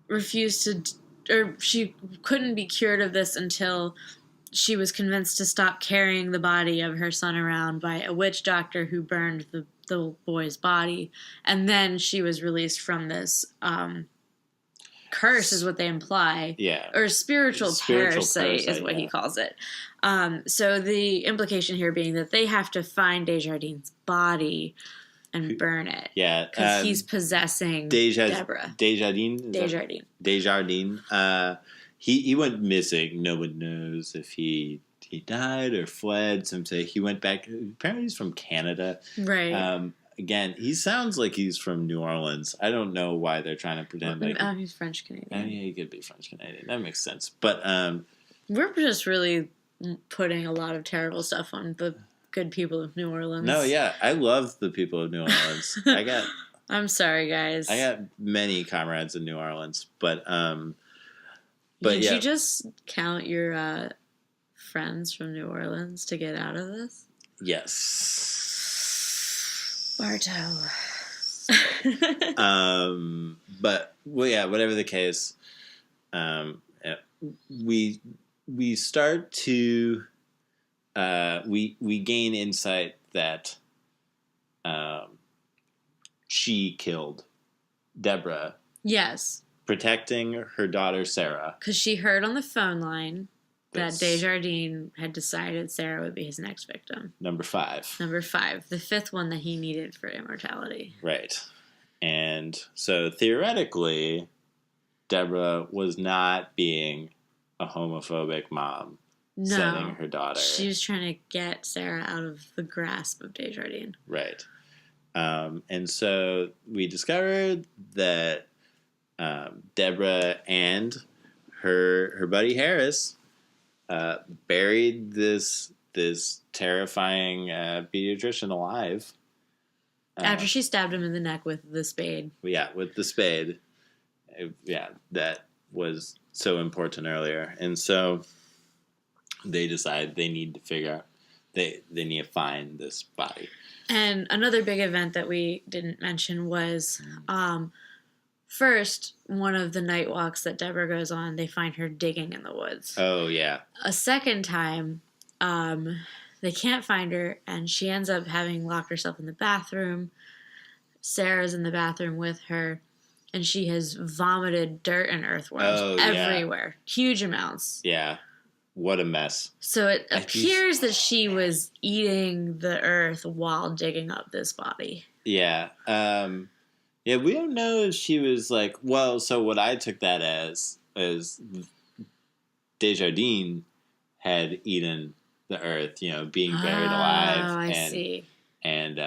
Speaker 4: refuse to, or she couldn't be cured of this until she was convinced to stop carrying the body of her son around by a witch doctor who burned the boy's body. And then she was released from this curse, is what they imply.
Speaker 1: Yeah.
Speaker 4: Or spiritual parasite is what he calls it. So the implication here being that they have to find Desjardins' body and burn it.
Speaker 1: Yeah.
Speaker 4: Because he's possessing Deborah.
Speaker 1: Desjardins. He went missing. No one knows if he died or fled. Some say he went back. Apparently he's from Canada.
Speaker 4: Right.
Speaker 1: Again, he sounds like he's from New Orleans. I don't know why they're trying to pretend like...
Speaker 4: he's French-Canadian.
Speaker 1: Yeah, he could be French-Canadian. That makes sense. But...
Speaker 4: we're just really putting a lot of terrible stuff on the good people of New Orleans.
Speaker 1: No, yeah. I love the people of New Orleans.
Speaker 4: I'm sorry, guys.
Speaker 1: I got many comrades in New Orleans. But
Speaker 4: Did you just count your friends from New Orleans to get out of this?
Speaker 1: Yes.
Speaker 4: Barto.
Speaker 1: But whatever the case, we start to we gain insight that she killed Deborah,
Speaker 4: Yes,
Speaker 1: protecting her daughter Sarah.
Speaker 4: because she heard on the phone line that
Speaker 1: That's
Speaker 4: Desjardins had decided Sarah would be his next victim.
Speaker 1: number 5.
Speaker 4: Number 5, the 5th one that he needed for immortality.
Speaker 1: Right. And so theoretically, Deborah was not being a homophobic mom sending
Speaker 4: No,
Speaker 1: her daughter.
Speaker 4: she was trying to get Sarah out of the grasp of Desjardins.
Speaker 1: Right. And so we discovered that Deborah and her buddy Harris buried this terrifying pediatrician alive.
Speaker 4: After she stabbed him in the neck with the spade.
Speaker 1: Yeah, with the spade. That was so important earlier. And so they decide they need to figure out, they need to find this body.
Speaker 4: And another big event that we didn't mention was first, one of the night walks that Deborah goes on, they find her digging in the woods.
Speaker 1: Oh, yeah.
Speaker 4: A second time, they can't find her, and she ends up having locked herself in the bathroom. Sarah's in the bathroom with her, and she has vomited dirt and earthworms everywhere. Huge amounts.
Speaker 1: Yeah. What a mess.
Speaker 4: So it appears that she was eating the earth while digging up this body.
Speaker 1: Yeah. Yeah, we don't know if she was like, well, so what I took that as is Desjardins had eaten the earth, being buried alive.
Speaker 4: Oh, I see.
Speaker 1: And,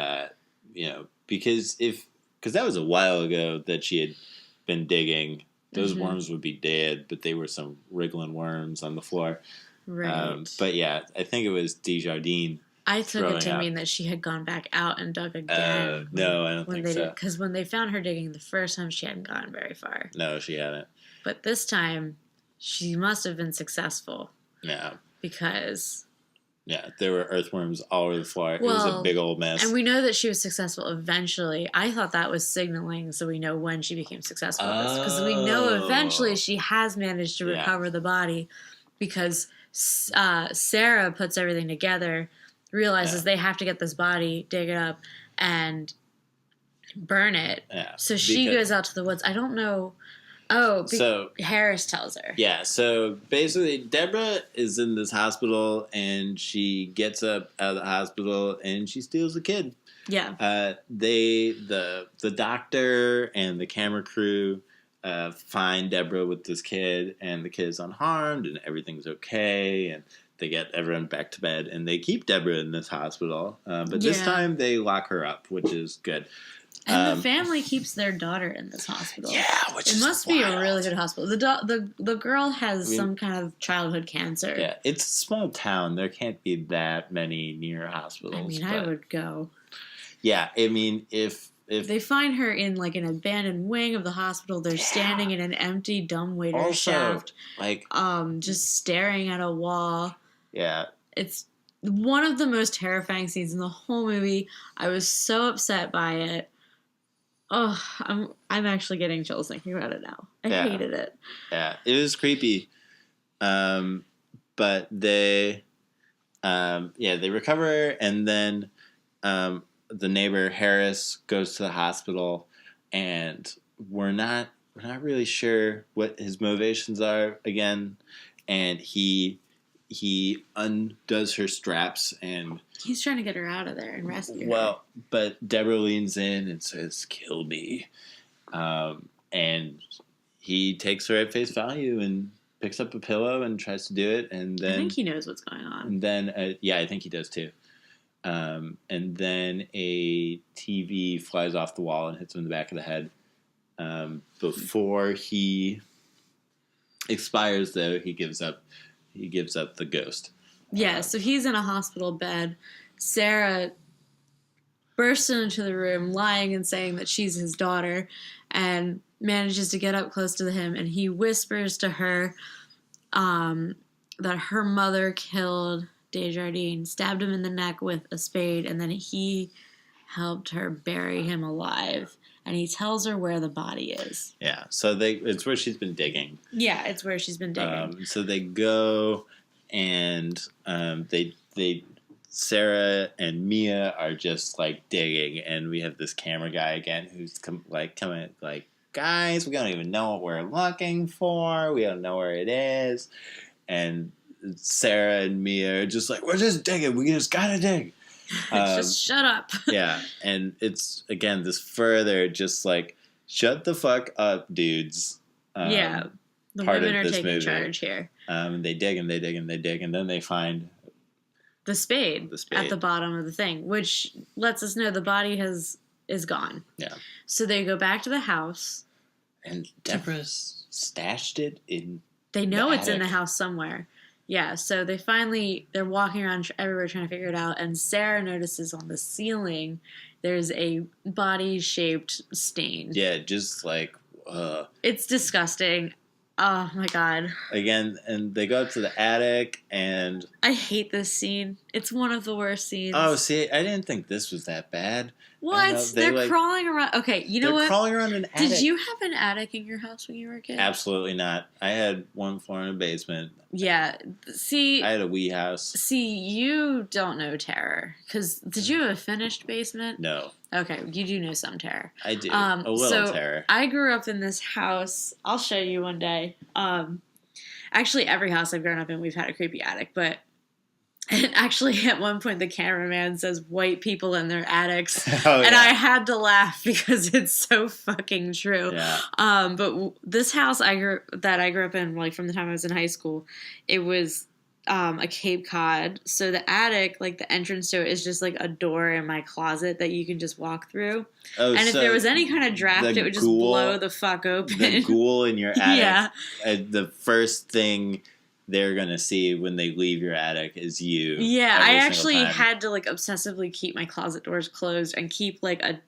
Speaker 1: because that was a while ago that she had been digging. Those worms would be dead, but they were some wriggling worms on the floor.
Speaker 4: Right.
Speaker 1: But yeah, I think it was Desjardins.
Speaker 4: I took it to mean that she had gone back out and dug again.
Speaker 1: No, I don't think so.
Speaker 4: Because when they found her digging the first time, she hadn't gotten very far.
Speaker 1: No, she hadn't.
Speaker 4: But this time, she must have been successful.
Speaker 1: Yeah.
Speaker 4: Because...
Speaker 1: yeah, there were earthworms all over the floor. It was a big old mess.
Speaker 4: And we know that she was successful eventually. I thought that was signaling so we know when she became successful. Because we know eventually she has managed to recover the body because Sarah puts everything together, realizes they have to get this body, dig it up, and burn it.
Speaker 1: Yeah,
Speaker 4: so she goes out to the woods. I don't know... oh, so Harris tells her.
Speaker 1: Yeah, so basically Deborah is in this hospital and she gets up out of the hospital and she steals a kid.
Speaker 4: Yeah.
Speaker 1: The doctor and the camera crew find Deborah with this kid, and the kid's unharmed and everything's okay, and they get everyone back to bed and they keep Deborah in this hospital. But this time they lock her up, which is good.
Speaker 4: And the family keeps their daughter in this hospital.
Speaker 1: Yeah, which
Speaker 4: it
Speaker 1: is
Speaker 4: must be a really good hospital. The girl has some kind of childhood cancer.
Speaker 1: Yeah, it's a small town. There can't be that many near hospitals.
Speaker 4: I mean, I would go.
Speaker 1: Yeah, I mean, if
Speaker 4: they find her in like an abandoned wing of the hospital, they're standing in an empty dumbwaiter shaft,
Speaker 1: like
Speaker 4: just staring at a wall.
Speaker 1: Yeah,
Speaker 4: it's one of the most terrifying scenes in the whole movie. I was so upset by it. Oh, I'm actually getting chills thinking about it now. I hated it.
Speaker 1: Yeah, it was creepy. But they recover her, and then the neighbor Harris goes to the hospital, and we're not really sure what his motivations are again, and he undoes her straps and
Speaker 4: he's trying to get her out of there and rescue her.
Speaker 1: Well, but Deborah leans in and says, "Kill me," and he takes her at face value and picks up a pillow and tries to do it. And then
Speaker 4: I think he knows what's going on.
Speaker 1: And then, I think he does too. And then a TV flies off the wall and hits him in the back of the head. Before he expires, though, he gives up the ghost.
Speaker 4: Yeah, so he's in a hospital bed. Sarah bursts into the room, lying and saying that she's his daughter, and manages to get up close to him, and he whispers to her that her mother killed Desjardins, stabbed him in the neck with a spade, and then he helped her bury him alive. And he tells her where the body is.
Speaker 1: Yeah, so it's where she's been digging.
Speaker 4: Yeah, it's where she's been digging.
Speaker 1: So they go and they Sarah and Mia are just like digging, and we have this camera guy again who's coming like, guys, we don't even know what we're looking for. We don't know where it is, and Sarah and Mia are just like, we're just digging. We just gotta dig.
Speaker 4: Just shut up.
Speaker 1: Yeah, and it's again this further just like, shut the fuck up, dudes.
Speaker 4: Yeah, the
Speaker 1: part
Speaker 4: women
Speaker 1: of
Speaker 4: are
Speaker 1: this
Speaker 4: taking
Speaker 1: movie.
Speaker 4: charge here.
Speaker 1: They dig and they dig and they dig, and then they find
Speaker 4: The spade
Speaker 1: The spade.
Speaker 4: at the bottom of the thing, which lets us know the body is gone.
Speaker 1: Yeah.
Speaker 4: So they go back to the house.
Speaker 1: And Deborah's stashed it in.
Speaker 4: They know
Speaker 1: the
Speaker 4: it's in the
Speaker 1: attic.
Speaker 4: house somewhere. Yeah, so they're walking around everywhere trying to figure it out, and Sarah notices on the ceiling there's a body-shaped stain.
Speaker 1: Yeah, just like,
Speaker 4: It's disgusting. Oh my god.
Speaker 1: again, and they go up to the attic, and
Speaker 4: I hate this scene. It's one of the worst scenes.
Speaker 1: oh, see, I didn't think this was that bad.
Speaker 4: What?
Speaker 1: they,
Speaker 4: They're
Speaker 1: like-
Speaker 4: crawling around. Okay, you know
Speaker 1: They're
Speaker 4: what?
Speaker 1: crawling around an attic.
Speaker 4: Did you have an attic in your house when you were a kid?
Speaker 1: Absolutely not. I had one floor in a basement.
Speaker 4: Yeah. See,
Speaker 1: I had a wee house.
Speaker 4: see, you don't know terror. Because did you have a finished basement?
Speaker 1: No,
Speaker 4: Okay, you do know some terror.
Speaker 1: I do.
Speaker 4: Um,
Speaker 1: a little
Speaker 4: so
Speaker 1: terror.
Speaker 4: I grew up in this house. I'll show you one day. Actually, every house I've grown up in, we've had a creepy attic. But actually, at one point, the cameraman says white people in their attics.
Speaker 1: Oh,
Speaker 4: And
Speaker 1: yeah.
Speaker 4: I had to laugh because it's so fucking true.
Speaker 1: Yeah.
Speaker 4: But this house I grew up in, like from the time I was in high school, it was a Cape Cod. So the attic, like the entrance to it, is just like a door in my closet that you can just walk through.
Speaker 1: Oh,
Speaker 4: And if
Speaker 1: so
Speaker 4: there was any kind of draft,
Speaker 1: the
Speaker 4: it would just
Speaker 1: ghoul-
Speaker 4: blow the fuck open.
Speaker 1: the ghoul in your attic.
Speaker 4: Yeah.
Speaker 1: The first thing they're gonna see when they leave your attic is you.
Speaker 4: Yeah,
Speaker 1: every
Speaker 4: I
Speaker 1: single
Speaker 4: actually
Speaker 1: time.
Speaker 4: had to like obsessively keep my closet doors closed and keep like a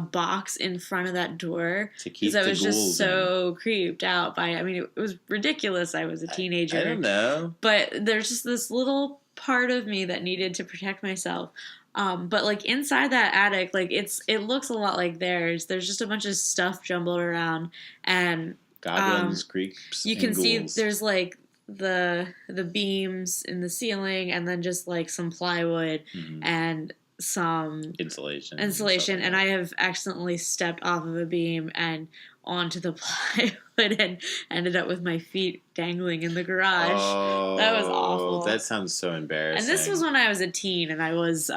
Speaker 4: box in front of that door
Speaker 1: to keep
Speaker 4: because I
Speaker 1: the
Speaker 4: was
Speaker 1: ghouls
Speaker 4: just so creeped out by. I mean, it was ridiculous. I was a teenager.
Speaker 1: I don't know.
Speaker 4: But there's just this little part of me that needed to protect myself. But like inside that attic, like it looks a lot like theirs. There's just a bunch of stuff jumbled around, and
Speaker 1: Goblins, creeps,
Speaker 4: you
Speaker 1: and
Speaker 4: can see
Speaker 1: ghouls.
Speaker 4: there's like the beams in the ceiling, and then just like some plywood
Speaker 1: Mhm.
Speaker 4: and some
Speaker 1: insulation.
Speaker 4: insulation.
Speaker 1: stuff
Speaker 4: And
Speaker 1: like
Speaker 4: I have accidentally stepped off of a beam and onto the plywood and ended up with my feet dangling in the
Speaker 1: that.
Speaker 4: garage.
Speaker 1: Oh,
Speaker 4: That was awful.
Speaker 1: That sounds so embarrassing.
Speaker 4: And this was when I was a teen, and I was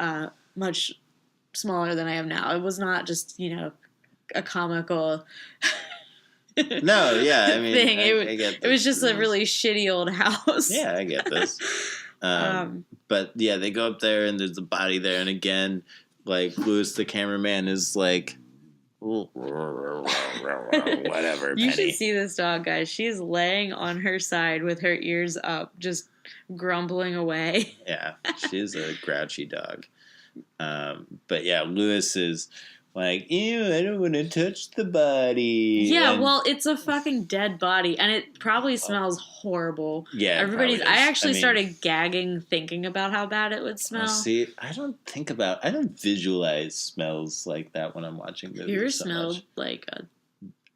Speaker 4: much smaller than I am now. It was not just, a comical
Speaker 1: No, yeah, I mean,
Speaker 4: thing.
Speaker 1: I get
Speaker 4: It
Speaker 1: this.
Speaker 4: was just a really shitty old house.
Speaker 1: Yeah, I get this. But yeah, they go up there and there's a body there, and again, like Louis the cameraman is like, whatever,
Speaker 4: You
Speaker 1: Penny.
Speaker 4: should see this dog, guys. She's laying on her side with her ears up, just grumbling away.
Speaker 1: Yeah, she's a grouchy dog. But yeah, Louis is like, ew, I don't want to touch the body.
Speaker 4: Yeah,
Speaker 1: And-
Speaker 4: well, it's a fucking dead body, and it probably smells horrible.
Speaker 1: yeah, it
Speaker 4: Everybody's.
Speaker 1: probably
Speaker 4: I
Speaker 1: is.
Speaker 4: actually
Speaker 1: mean,
Speaker 4: started gagging thinking about how bad it would smell.
Speaker 1: See, I don't visualize smells like that when I'm watching movies.
Speaker 4: You ever
Speaker 1: so
Speaker 4: smelled
Speaker 1: much.
Speaker 4: like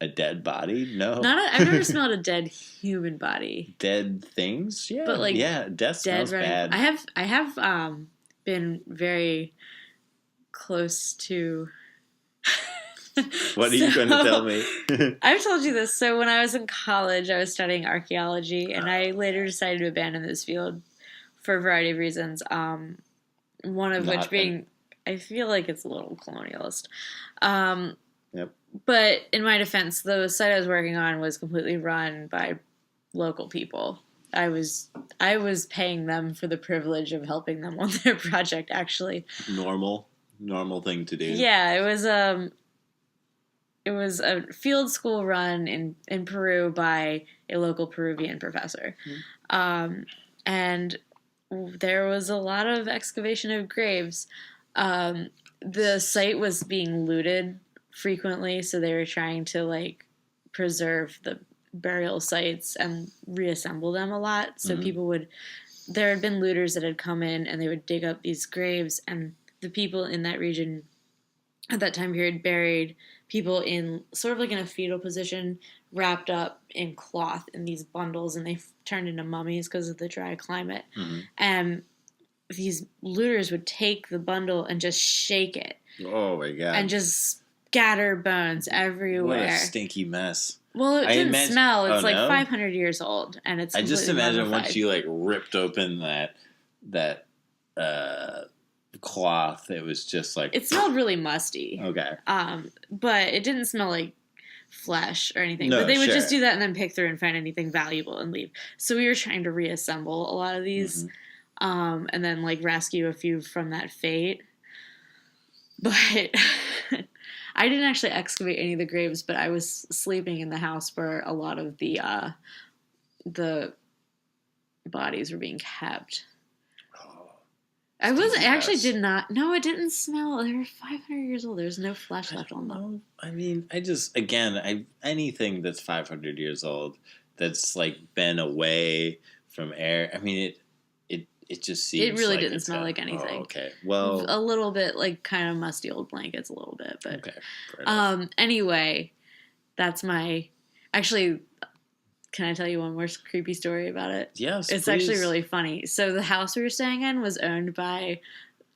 Speaker 1: A dead body? No.
Speaker 4: I've never smelled a dead human body.
Speaker 1: Dead things? Yeah.
Speaker 4: But, like,
Speaker 1: yeah, death
Speaker 4: Dead
Speaker 1: smells
Speaker 4: running.
Speaker 1: bad.
Speaker 4: I have been very close to.
Speaker 1: What are you going to tell me?
Speaker 4: I've told you this. So when I was in college, I was studying archaeology, and I later decided to abandon this field for a variety of reasons. One of which
Speaker 1: Not
Speaker 4: being, I feel like it's a little colonialist.
Speaker 1: Yep.
Speaker 4: But in my defense, the site I was working on was completely run by local people. I was paying them for the privilege of helping them on their project, actually.
Speaker 1: Normal thing to do.
Speaker 4: Yeah, it was a field school run in Peru by a local Peruvian professor. And there was a lot of excavation of graves. The site was being looted frequently, so they were trying to preserve the burial sites and reassemble them a lot. So there had been looters that had come in and they would dig up these graves, and the people in that region at that time period buried people in sort of like in a fetal position, wrapped up in cloth in these bundles, and they turned into mummies because of the dry climate.
Speaker 1: Mm-hmm.
Speaker 4: And these looters would take the bundle and just shake it
Speaker 1: Oh my god.
Speaker 4: and just scatter bones everywhere.
Speaker 1: What a stinky mess.
Speaker 4: Well, it
Speaker 1: I
Speaker 4: didn't
Speaker 1: imagine-
Speaker 4: smell. It's
Speaker 1: oh,
Speaker 4: like
Speaker 1: no?
Speaker 4: 500 years old, and it's
Speaker 1: I just
Speaker 4: completely
Speaker 1: imagine
Speaker 4: mummified.
Speaker 1: once you like ripped open that cloth, it was just like
Speaker 4: It smelled really musty.
Speaker 1: okay.
Speaker 4: But it didn't smell like flesh or anything.
Speaker 1: No,
Speaker 4: But they would
Speaker 1: sure.
Speaker 4: just do that and then pick through and find anything valuable and leave. So we were trying to reassemble a lot of these, and then like rescue a few from that fate. But I didn't actually excavate any of the graves, but I was sleeping in the house where a lot of the bodies were being kept. I wasn't actually
Speaker 1: mess.
Speaker 4: did not. No, it didn't smell. They were 500 years old. There's no flesh left on them.
Speaker 1: No, I mean, I just again, anything that's 500 years old that's like been away from air. I mean, it just seems
Speaker 4: It really
Speaker 1: like
Speaker 4: didn't
Speaker 1: it's
Speaker 4: smell
Speaker 1: got-
Speaker 4: like anything.
Speaker 1: Oh, okay, well,
Speaker 4: A little bit like kind of musty old blankets, a little bit, but
Speaker 1: okay. fair enough.
Speaker 4: Anyway, that's my. Actually, can I tell you one more creepy story about it?
Speaker 1: Yes,
Speaker 4: It's actually
Speaker 1: please.
Speaker 4: really funny. So the house we were staying in was owned by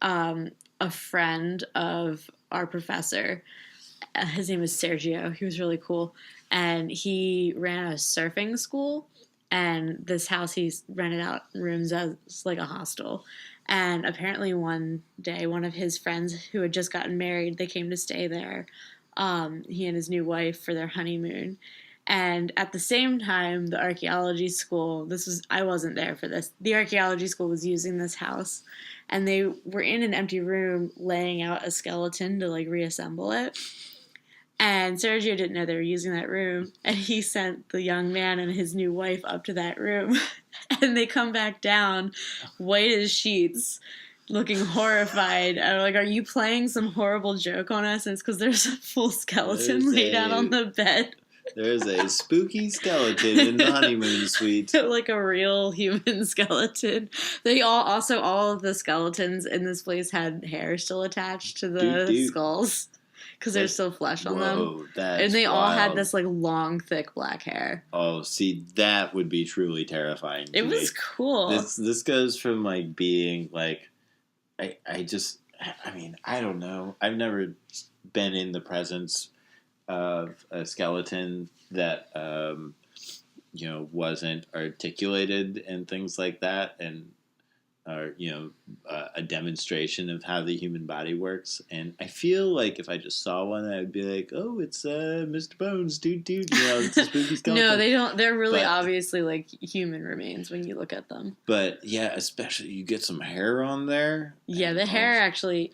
Speaker 4: a friend of our professor. His name was Sergio. He was really cool. And he ran a surfing school. And this house, he rented out rooms as like a hostel. And apparently one day, one of his friends who had just gotten married, they came to stay there. He and his new wife for their honeymoon. And at the same time, the archaeology school, I wasn't there for this. The archaeology school was using this house, and they were in an empty room laying out a skeleton to like reassemble it. And Sergio didn't know they were using that room, and he sent the young man and his new wife up to that room, and they come back down, white as sheets, looking horrified. I'm like, "Are you playing some horrible joke on us?" And it's because there's a full skeleton
Speaker 1: There's
Speaker 4: laid out
Speaker 1: a-
Speaker 4: on the bed.
Speaker 1: There's a spooky skeleton in the honeymoon suite.
Speaker 4: Like a real human skeleton. All of the skeletons in this place had hair still attached to the
Speaker 1: Doot.
Speaker 4: skulls because there's still flesh on them.
Speaker 1: Whoa, that's
Speaker 4: And they all had
Speaker 1: wild.
Speaker 4: this like long, thick black hair.
Speaker 1: Oh, see, that would be truly terrifying.
Speaker 4: It
Speaker 1: to
Speaker 4: was
Speaker 1: me.
Speaker 4: cool.
Speaker 1: This goes from like being like, I mean, I don't know. I've never been in the presence of a skeleton that wasn't articulated and things like that, and a demonstration of how the human body works. And I feel like if I just saw one, I'd be like, oh, it's Mr. Bones, dude, it's a spooky skeleton.
Speaker 4: No, they don't. They're really
Speaker 1: But-
Speaker 4: obviously like human remains when you look at them.
Speaker 1: But yeah, especially you get some hair on there.
Speaker 4: Yeah,
Speaker 1: and
Speaker 4: the
Speaker 1: all-
Speaker 4: hair actually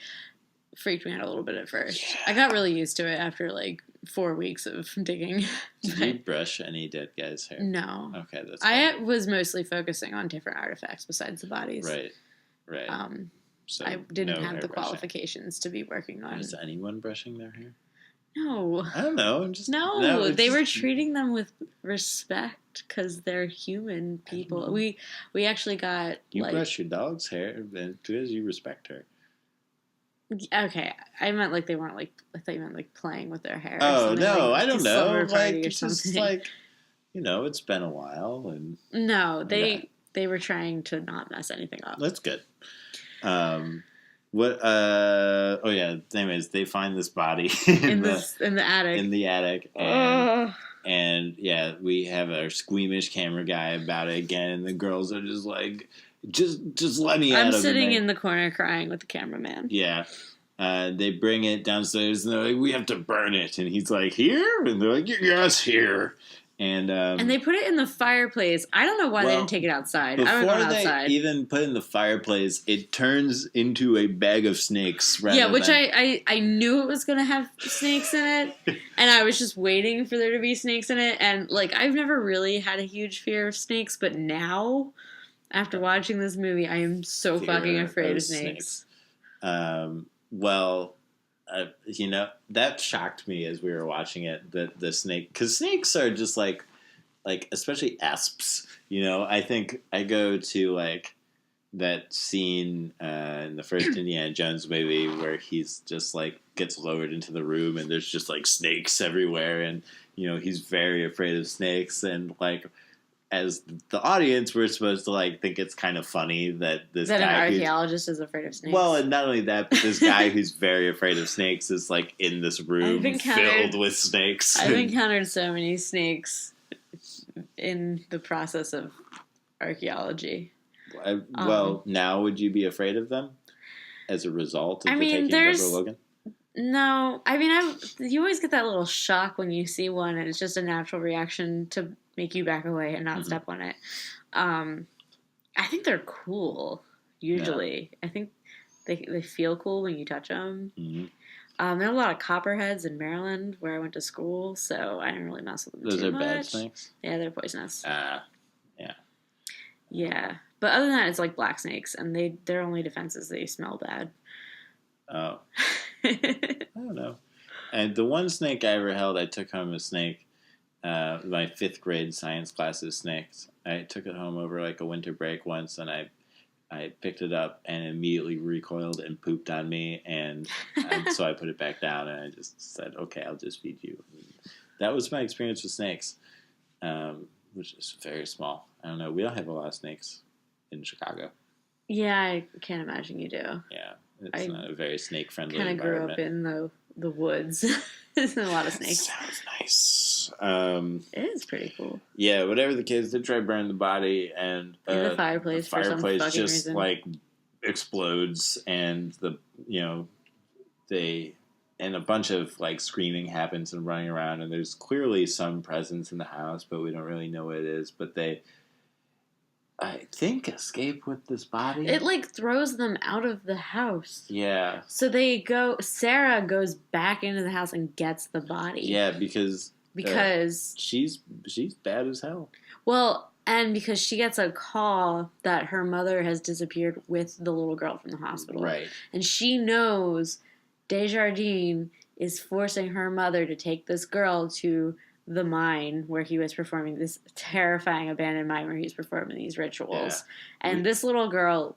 Speaker 4: freaked me out a little bit at first.
Speaker 1: Yeah.
Speaker 4: I got really used to it after like 4 weeks of digging.
Speaker 1: Did you brush any dead guy's hair?
Speaker 4: No.
Speaker 1: Okay, that's
Speaker 4: I
Speaker 1: fine.
Speaker 4: was mostly focusing on different artifacts besides the bodies.
Speaker 1: Right. So
Speaker 4: I didn't
Speaker 1: no
Speaker 4: have
Speaker 1: hair
Speaker 4: the
Speaker 1: brushing.
Speaker 4: qualifications to be working on.
Speaker 1: Is anyone brushing their hair?
Speaker 4: No.
Speaker 1: I don't know. I'm just
Speaker 4: No,
Speaker 1: it's
Speaker 4: they were
Speaker 1: just-
Speaker 4: treating them with respect because they're human people.
Speaker 1: know.
Speaker 4: We actually got
Speaker 1: You
Speaker 4: like
Speaker 1: brush your dog's hair because you respect her.
Speaker 4: okay. I meant like they weren't like I thought you meant like playing with their hair. or
Speaker 1: Oh
Speaker 4: something,
Speaker 1: no,
Speaker 4: like
Speaker 1: I don't
Speaker 4: a
Speaker 1: know.
Speaker 4: slumber
Speaker 1: Like
Speaker 4: party or
Speaker 1: it's just
Speaker 4: something.
Speaker 1: like it's been a while, and
Speaker 4: No,
Speaker 1: Okay.
Speaker 4: they were trying to not mess anything up.
Speaker 1: that's good. What? Oh yeah. Anyways, they find this body
Speaker 4: In the attic.
Speaker 1: in the attic,
Speaker 4: Ugh.
Speaker 1: and yeah, we have our squeamish camera guy about it again, and the girls are just like, just let me out
Speaker 4: I'm
Speaker 1: of it,
Speaker 4: sitting
Speaker 1: man."
Speaker 4: in the corner crying with the cameraman.
Speaker 1: Yeah. They bring it downstairs and they're like, we have to burn it. And he's like, here? And they're like, yes, here. And
Speaker 4: And they put it in the fireplace. I don't know why they
Speaker 1: Well,
Speaker 4: didn't take it outside. I would
Speaker 1: before
Speaker 4: have gone
Speaker 1: they
Speaker 4: outside.
Speaker 1: even put it in the fireplace, it turns into a bag of snakes.
Speaker 4: Yeah, which
Speaker 1: than,
Speaker 4: I knew it was going to have snakes in it. And I was just waiting for there to be snakes in it. And, like, I've never really had a huge fear of snakes. But now, after watching this movie, I am so
Speaker 1: Fear
Speaker 4: fucking afraid
Speaker 1: of
Speaker 4: of snakes.
Speaker 1: Well, that shocked me as we were watching it, the snake, because snakes are just like especially asps. I think I go to like that scene in the first Indiana Jones movie where he's just like gets lowered into the room and there's just like snakes everywhere, and he's very afraid of snakes, and like as the audience, we're supposed to like think it's kind of funny that this
Speaker 4: That an
Speaker 1: guy
Speaker 4: archaeologist is afraid of snakes.
Speaker 1: well, and not only that, but this guy who's very afraid of snakes is like in this room filled with snakes.
Speaker 4: I've encountered so many snakes in the process of archaeology.
Speaker 1: Well, now would you be afraid of them as a result of the Taking of Deborah Logan?
Speaker 4: No, I mean, you always get that little shock when you see one, and it's just a natural reaction to make you back away and not step on it. I think they're cool, usually. Yeah. I think they feel cool when you touch them. Mm-hmm. There are a lot of copperheads in Maryland, where I went to school, so I didn't really mess with them
Speaker 1: Those
Speaker 4: too
Speaker 1: are
Speaker 4: much.
Speaker 1: bad snakes?
Speaker 4: Yeah, they're poisonous.
Speaker 1: Yeah.
Speaker 4: Yeah. But other than that, it's like black snakes, and their only defense is they smell bad.
Speaker 1: Oh. I don't know. And the one snake I ever held, I took home a snake. My 5th grade science class's snakes. I took it home over like a winter break once, and I picked it up and immediately recoiled and pooped on me, and so I put it back down, and I just said, okay, I'll just feed you. That was my experience with snakes, which is very small. I don't know. We don't have a lot of snakes in Chicago.
Speaker 4: Yeah, I can't imagine you do.
Speaker 1: Yeah, it's not a very snake-friendly
Speaker 4: environment. Kind of grew up in the woods. There's a lot of snakes.
Speaker 1: Sounds nice.
Speaker 4: It is pretty cool.
Speaker 1: Yeah, whatever the kids did, try to burn the body, and
Speaker 4: in the fireplace
Speaker 1: for some fucking just
Speaker 4: reason.
Speaker 1: Like explodes, and and a bunch of like screaming happens and running around, and there's clearly some presence in the house, but we don't really know what it is. But they, I think, escape with this body.
Speaker 4: It like throws them out of the house.
Speaker 1: Yeah.
Speaker 4: So Sarah goes back into the house and gets the body.
Speaker 1: Yeah, because she's bad as hell.
Speaker 4: Well, and because she gets a call that her mother has disappeared with the little girl from the hospital.
Speaker 1: Right.
Speaker 4: And she knows Desjardins is forcing her mother to take this girl to the mine where he was performing this terrifying abandoned mine where he's performing these rituals. Yeah. And this little girl,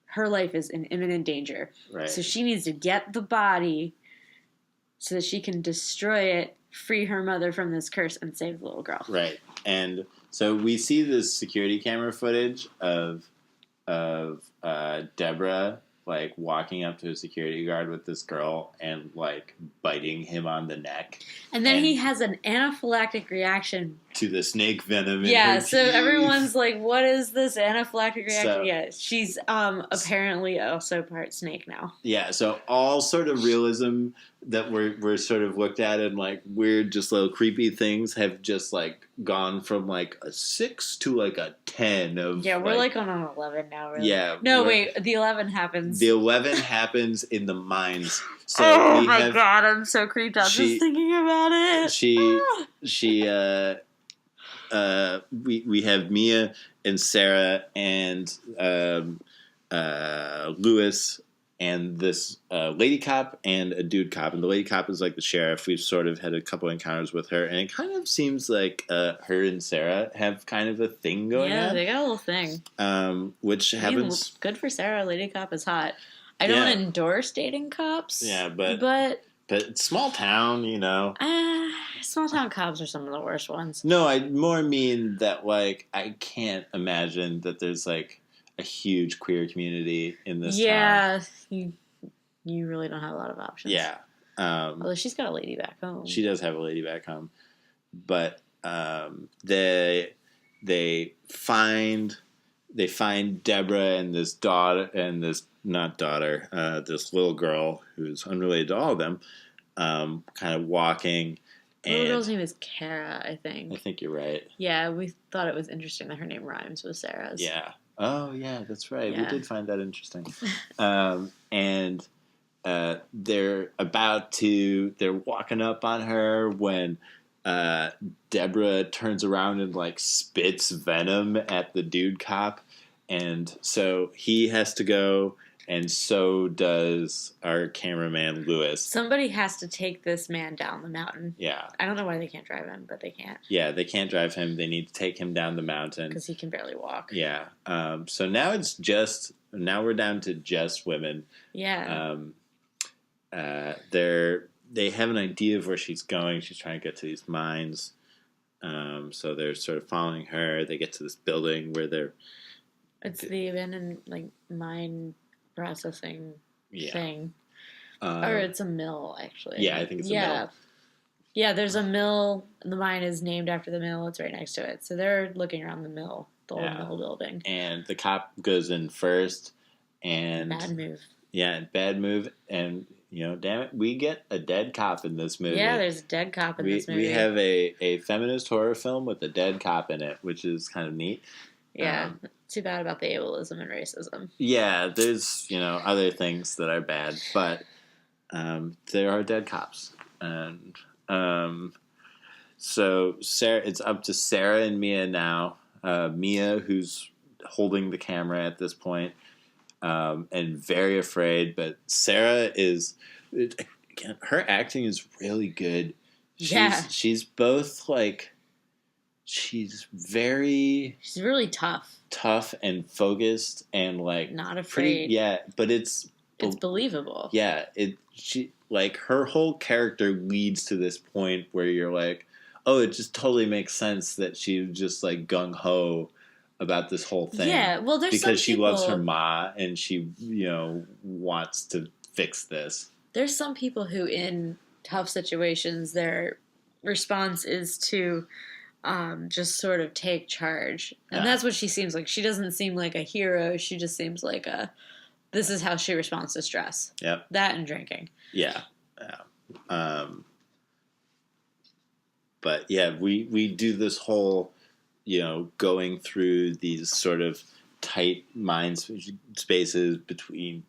Speaker 4: her life is in imminent danger.
Speaker 1: Right.
Speaker 4: So she needs to get the body so that she can destroy it, free her mother from this curse, and save the little girl.
Speaker 1: Right. And so we see this security camera footage of Deborah like walking up to a security guard with this girl and like biting him on the neck.
Speaker 4: And then he has an anaphylactic reaction
Speaker 1: to the snake venom in
Speaker 4: her
Speaker 1: teeth.
Speaker 4: So everyone's like, what is this anaphylactic reaction? Yeah, she's apparently also part snake now. Yeah, so all sort of realism that we're sort of looked at and like weird, just little creepy things have just like gone from like a 6 to like a 10 of. Yeah, we're like on an 11 now, really.
Speaker 1: Yeah.
Speaker 4: No, wait, the 11 happens.
Speaker 1: The 11 happens in the mines. So
Speaker 4: oh my god, I'm so creeped out just thinking about it.
Speaker 1: We have Mia and Sarah and Lewis and this lady cop and a dude cop. And the lady cop is like the sheriff. We've sort of had a couple encounters with her. And it kind of seems like her and Sarah have kind of a thing going on.
Speaker 4: Yeah, they got a little thing.
Speaker 1: Which happens.
Speaker 4: Good for Sarah. Lady cop is hot. I don't endorse dating cops.
Speaker 1: Yeah, but small town, you know.
Speaker 4: Small town cops are some of the worst ones.
Speaker 1: No, I more mean that, like, I can't imagine that there's, like, a huge queer community in this town.
Speaker 4: Yeah, you really don't have a lot of options.
Speaker 1: Yeah.
Speaker 4: Although she's got a lady back home.
Speaker 1: She does have a lady back home. But they find Deborah and this daughter and this little girl who's unrelated to all of them, kind of walking.
Speaker 4: The little girl's name is Kara, I think.
Speaker 1: I think you're right.
Speaker 4: Yeah, we thought it was interesting that her name rhymes with Sarah's.
Speaker 1: Yeah. Oh, yeah, that's right. Yeah. We did find that interesting. And they're walking up on her when Deborah turns around and, like, spits venom at the dude cop. And so he has to go, and so does our cameraman, Lewis.
Speaker 4: Somebody has to take this man down the mountain.
Speaker 1: Yeah.
Speaker 4: I don't know why they can't drive him, but they can't.
Speaker 1: Yeah, they can't drive him. They need to take him down the mountain.
Speaker 4: Because he can barely walk.
Speaker 1: Yeah. So now we're down to just women.
Speaker 4: Yeah.
Speaker 1: They have an idea of where she's going. She's trying to get to these mines. So they're sort of following her. They get to this building where they're...
Speaker 4: It's the abandoned, like, mine processing thing. Or it's a mill, actually.
Speaker 1: Yeah, I think it's a mill.
Speaker 4: Yeah, there's a mill. The mine is named after the mill. It's right next to it. So they're looking around the mill, the old mill building.
Speaker 1: And the cop goes in first. And
Speaker 4: bad move.
Speaker 1: Yeah, bad move. And, you know, damn it, we get a dead cop in this movie.
Speaker 4: Yeah, there's a dead cop in this movie.
Speaker 1: We have a feminist horror film with a dead cop in it, which is kind of neat.
Speaker 4: Yeah, too bad about the ableism and racism.
Speaker 1: Yeah, there's, you know, other things that are bad, but there are dead cops. And so Sarah, it's up to Sarah and Mia now. Mia, who's holding the camera at this point, and very afraid, but Sarah is, again, her acting is really good. She's both like, she's
Speaker 4: really tough
Speaker 1: and focused and like
Speaker 4: not afraid.
Speaker 1: But it's
Speaker 4: believable.
Speaker 1: Yeah, she like her whole character leads to this point where you're like, oh, it just totally makes sense that she just like gung ho about this whole thing.
Speaker 4: Yeah, well, there's
Speaker 1: because she
Speaker 4: people,
Speaker 1: loves her ma and she, you know, wants to fix this.
Speaker 4: There's some people who, in tough situations, their response is to just sort of take charge, and that's what she seems like. She doesn't seem like a hero. She just seems like this is how she responds to stress.
Speaker 1: Yep.
Speaker 4: That and drinking.
Speaker 1: Yeah. But yeah, we do this whole, you know, going through these sort of tight mind spaces between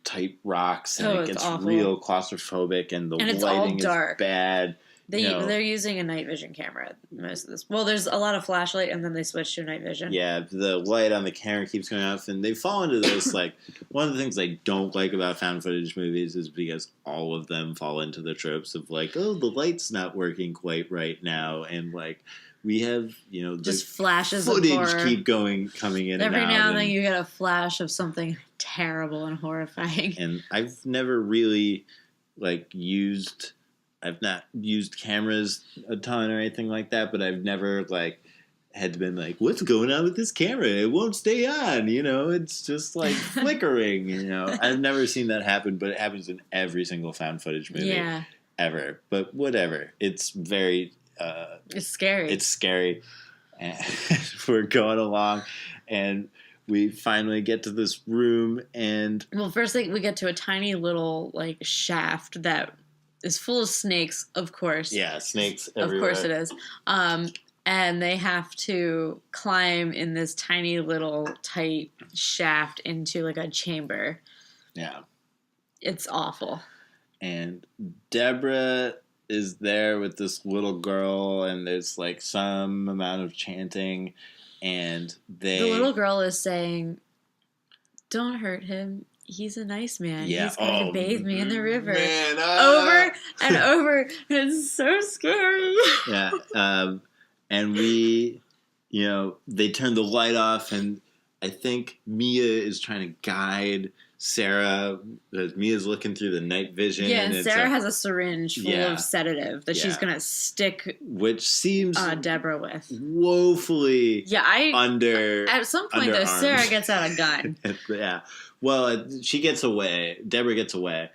Speaker 1: tight rocks, and it gets
Speaker 4: awful.
Speaker 1: real claustrophobic, and the lighting is bad.
Speaker 4: They're using a night vision camera most of this. Well, there's a lot of flashlight, and then they switch to night vision.
Speaker 1: Yeah, the light on the camera keeps going off, and they fall into this, like, one of the things I don't like about found footage movies is because all of them fall into the tropes of, like, oh, the light's not working quite right now, and, like, we have, you know,
Speaker 4: just flashes
Speaker 1: footage
Speaker 4: of horror
Speaker 1: keep coming in
Speaker 4: every
Speaker 1: and out.
Speaker 4: now and then you get a flash of something terrible and horrifying.
Speaker 1: And I've never really, like, I've not used cameras a ton or anything like that, but I've never, like, had to been like, what's going on with this camera? It won't stay on, you know? It's just, like, flickering, you know? I've never seen that happen, but it happens in every single found footage movie ever. But whatever. It's very...
Speaker 4: it's scary.
Speaker 1: It's scary. And we're going along, and we finally get to this room, and... Well,
Speaker 4: first we get to a tiny little, like, shaft that... is full of snakes, of course.
Speaker 1: Yeah, snakes everywhere.
Speaker 4: Of course it is. And they have to climb in this tiny little tight shaft into like a chamber.
Speaker 1: Yeah.
Speaker 4: It's awful.
Speaker 1: And Deborah is there with this little girl, and there's like some amount of chanting, and the
Speaker 4: little girl is saying, "Don't hurt him. He's a nice man.
Speaker 1: Yeah.
Speaker 4: He's going to bathe me in the river."
Speaker 1: Man,
Speaker 4: over and over. It's so scary.
Speaker 1: Yeah. And we, you know, they turn the light off, and I think Mia is trying to guide Sarah. Mia's looking through the night vision.
Speaker 4: Yeah, and Sarah has a syringe full of sedative that she's going to stick
Speaker 1: which seems
Speaker 4: Deborah with.
Speaker 1: Woefully
Speaker 4: at some point, though, Sarah gets out a gun.
Speaker 1: Yeah. Well, she gets away. Deborah gets away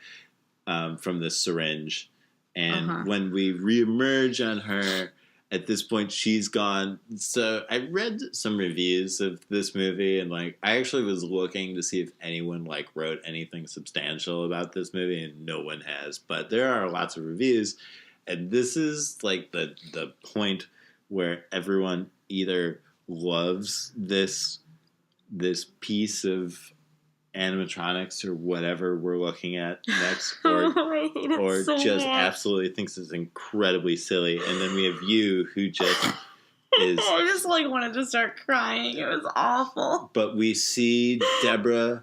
Speaker 1: from this syringe. And when we reemerge on her, at this point, she's gone. So I read some reviews of this movie, and like I actually was looking to see if anyone like wrote anything substantial about this movie, and no one has. But there are lots of reviews, and this is like the point where everyone either loves this piece of animatronics or whatever we're looking at next, or just absolutely thinks it's incredibly silly, and then we have you who just is...
Speaker 4: I just like wanted to start crying. It was awful.
Speaker 1: But we see Deborah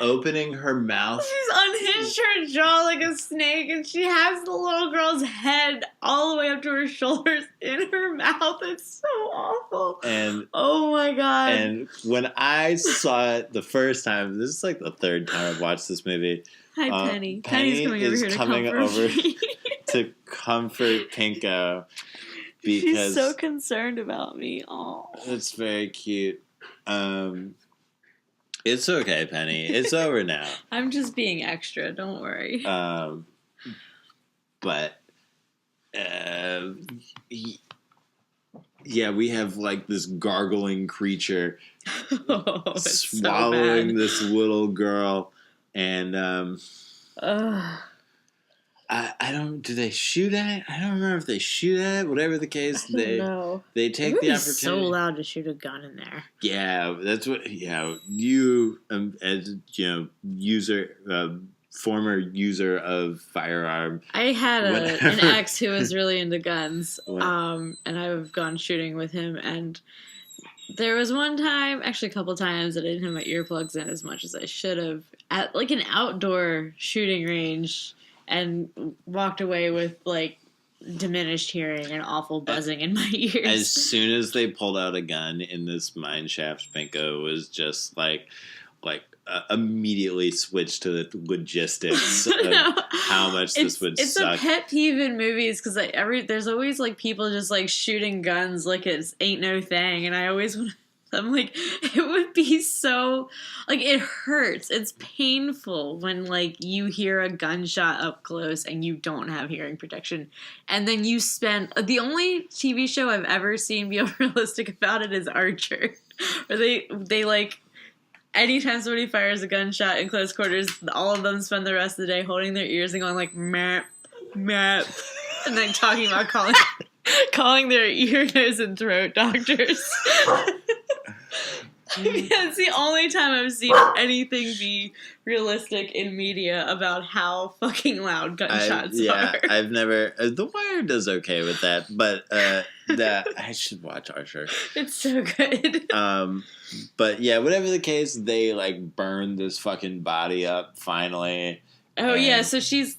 Speaker 1: opening her mouth.
Speaker 4: She's unhinged her jaw like a snake, and she has the little girl's head all the way up to her shoulders in her mouth. It's so awful.
Speaker 1: And
Speaker 4: oh my god.
Speaker 1: And when I saw it the first time, this is like the third time I've watched this movie.
Speaker 4: Hi, Penny.
Speaker 1: Penny's
Speaker 4: coming over here to comfort me.
Speaker 1: to comfort Pinko. because
Speaker 4: She's so concerned about me. Oh,
Speaker 1: it's very cute. It's okay, Penny. It's over now.
Speaker 4: I'm just being extra. Don't worry.
Speaker 1: But yeah, we have like this gargling creature
Speaker 4: It's
Speaker 1: swallowing
Speaker 4: so bad.
Speaker 1: this little girl, and
Speaker 4: Ugh.
Speaker 1: I don't. Do they shoot at it? I don't remember if they shoot at it. Whatever the case,
Speaker 4: No.
Speaker 1: they
Speaker 4: It
Speaker 1: take
Speaker 4: would
Speaker 1: the
Speaker 4: be
Speaker 1: opportunity.
Speaker 4: so loud to shoot a gun in there.
Speaker 1: Yeah, that's what. Yeah, you as former user of firearm.
Speaker 4: I had
Speaker 1: Whatever.
Speaker 4: an ex who was really into guns,
Speaker 1: What?
Speaker 4: and I've gone shooting with him, and there was one time, actually a couple times, that I didn't have my earplugs in as much as I should have, at like an outdoor shooting range, and walked away with like diminished hearing and awful buzzing in my ears.
Speaker 1: As soon as they pulled out a gun in this mine shaft, Pinko was just like immediately switched to the logistics of
Speaker 4: No.
Speaker 1: how much this would
Speaker 4: it's
Speaker 1: suck.
Speaker 4: a pet peeve in movies because there's always like people just like shooting guns like it ain't no thing, and I always want. I'm like, it would be so like it hurts. It's painful when like you hear a gunshot up close and you don't have hearing protection, and then you spend the only TV show I've ever seen be realistic about it is Archer, where they like. Anytime somebody fires a gunshot in close quarters, all of them spend the rest of the day holding their ears and going like map, map, and then talking about calling their ear, nose, and throat doctors. It's the only time I've seen anything be realistic in media about how fucking loud gunshots are.
Speaker 1: I've never. The Wire does okay with that, but I should watch Archer.
Speaker 4: It's so good.
Speaker 1: But yeah, whatever the case, they like burn this fucking body up finally.
Speaker 4: Oh yeah, so she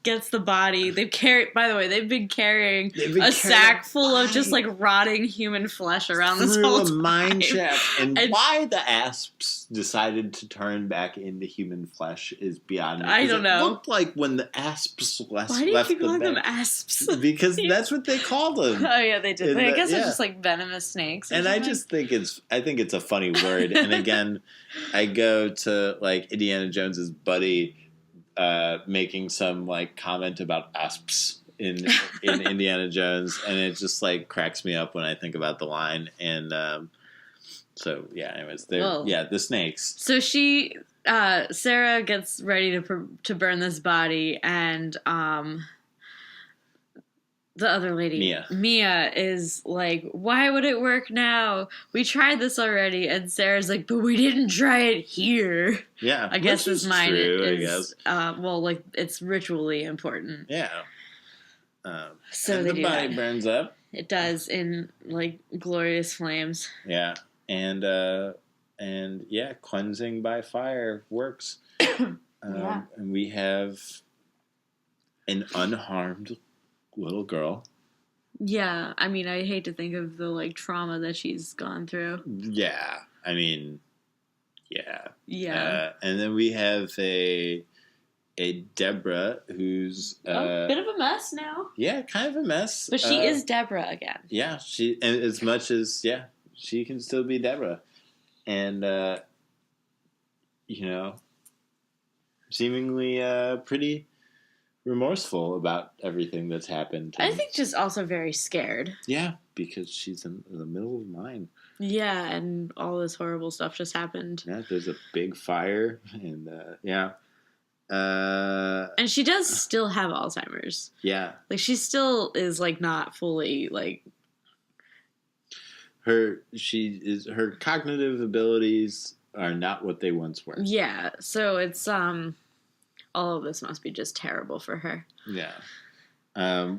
Speaker 4: gets the body. By the way, they've been carrying a sack full of just like rotting human flesh around this
Speaker 1: through
Speaker 4: whole
Speaker 1: a
Speaker 4: time.
Speaker 1: mine shaft, and why the asps decided to turn back into human flesh is beyond me.
Speaker 4: I don't know.
Speaker 1: It looked like when the asps left
Speaker 4: Why do you keep
Speaker 1: the
Speaker 4: calling them
Speaker 1: bed.
Speaker 4: asps?
Speaker 1: Because that's what they called them.
Speaker 4: Oh yeah, they did.
Speaker 1: And
Speaker 4: I
Speaker 1: that-
Speaker 4: guess
Speaker 1: yeah.
Speaker 4: it's just like venomous snakes. Or
Speaker 1: And I
Speaker 4: something.
Speaker 1: just think it's a funny word. And again, I go to like Indiana Jones's buddy making some like comment about asps in Indiana Jones, and it just like cracks me up when I think about the line. And so yeah, anyways, the snakes.
Speaker 4: So Sarah gets ready to burn this body, and the other lady, Mia, is like, why would it work now? We tried this already. And Sarah's like, but we didn't try it here.
Speaker 1: Yeah,
Speaker 4: I guess his mind
Speaker 1: true,
Speaker 4: is, well, like, it's ritually important.
Speaker 1: Yeah.
Speaker 4: So
Speaker 1: and
Speaker 4: they
Speaker 1: the
Speaker 4: do
Speaker 1: body
Speaker 4: that.
Speaker 1: burns up.
Speaker 4: It does in, like, glorious flames.
Speaker 1: Yeah. And yeah, cleansing by fire works.
Speaker 4: Yeah.
Speaker 1: And we have an unharmed little girl.
Speaker 4: Yeah, I mean, I hate to think of the, like, trauma that she's gone through.
Speaker 1: Yeah. I mean, yeah.
Speaker 4: Yeah.
Speaker 1: And then we have a Deborah who's
Speaker 4: a bit of a mess now.
Speaker 1: Yeah, kind of a mess.
Speaker 4: But she is Deborah again.
Speaker 1: Yeah, and as much as she can still be Deborah. And seemingly pretty remorseful about everything that's happened.
Speaker 4: I think just also very scared.
Speaker 1: Yeah, because she's in the middle of mine.
Speaker 4: Yeah, and all this horrible stuff just happened.
Speaker 1: Yeah, there's a big fire, and
Speaker 4: and she does still have Alzheimer's.
Speaker 1: Yeah.
Speaker 4: Like, she still is, like, not fully, like...
Speaker 1: Her cognitive abilities are not what they once were.
Speaker 4: Yeah, so it's, all of this must be just terrible for her.
Speaker 1: Yeah.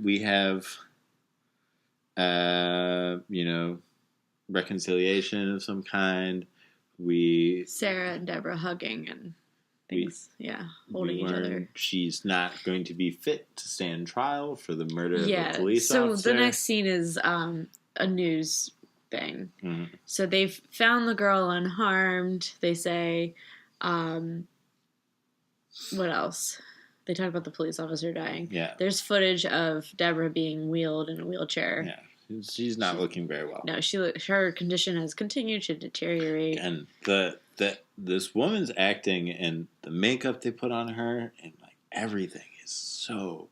Speaker 1: We have, reconciliation of some kind.
Speaker 4: Sarah and Deborah hugging and things. Holding each other.
Speaker 1: She's not going to be fit to stand trial for the murder of a police
Speaker 4: so
Speaker 1: officer.
Speaker 4: the next scene is a news thing.
Speaker 1: Mm-hmm.
Speaker 4: So they've found the girl unharmed. They say, what else? They talk about the police officer dying.
Speaker 1: Yeah.
Speaker 4: There's footage of Deborah being wheeled in a wheelchair.
Speaker 1: Yeah. She's not looking very well.
Speaker 4: No, her condition has continued to deteriorate.
Speaker 1: And this woman's acting and the makeup they put on her and like everything is so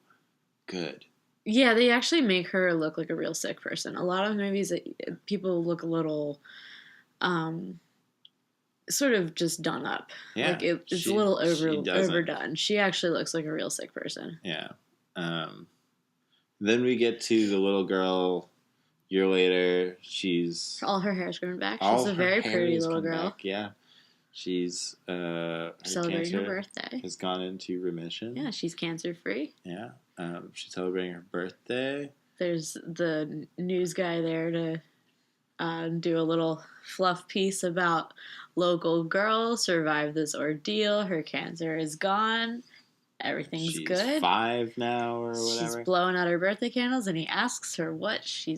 Speaker 1: good.
Speaker 4: Yeah, they actually make her look like a real sick person. A lot of movies, people look a little, sort of just done up.
Speaker 1: Yeah,
Speaker 4: like it's a little overdone. She actually looks like a real sick person.
Speaker 1: Yeah. Then we get to the little girl. Year later, she's
Speaker 4: all her hair's grown back. She's a very pretty little girl.
Speaker 1: Back. Yeah, she's her
Speaker 4: celebrating her birthday.
Speaker 1: Has gone into remission.
Speaker 4: Yeah, she's cancer free.
Speaker 1: Yeah, she's celebrating her birthday.
Speaker 4: There's the news guy there to do a little fluff piece about local girl survived this ordeal. Her cancer is gone. Everything's
Speaker 1: she's
Speaker 4: good.
Speaker 1: 5 now or whatever.
Speaker 4: She's blowing out her birthday candles, and he asks her what she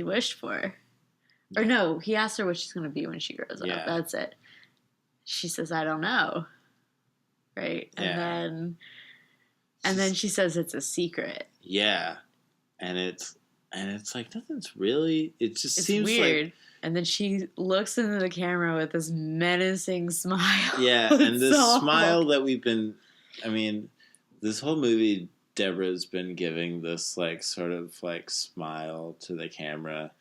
Speaker 4: wished for. Or no, he asks her what she's going to be when she grows up. That's it. She says, I don't know. Right? And then she says it's a secret.
Speaker 1: Yeah. And it's like nothing's really, it's seems
Speaker 4: weird.
Speaker 1: Like,
Speaker 4: and then she looks into the camera with this menacing smile.
Speaker 1: Yeah, and this smile that we've been, I mean, this whole movie, Deborah's been giving this like sort of like smile to the camera,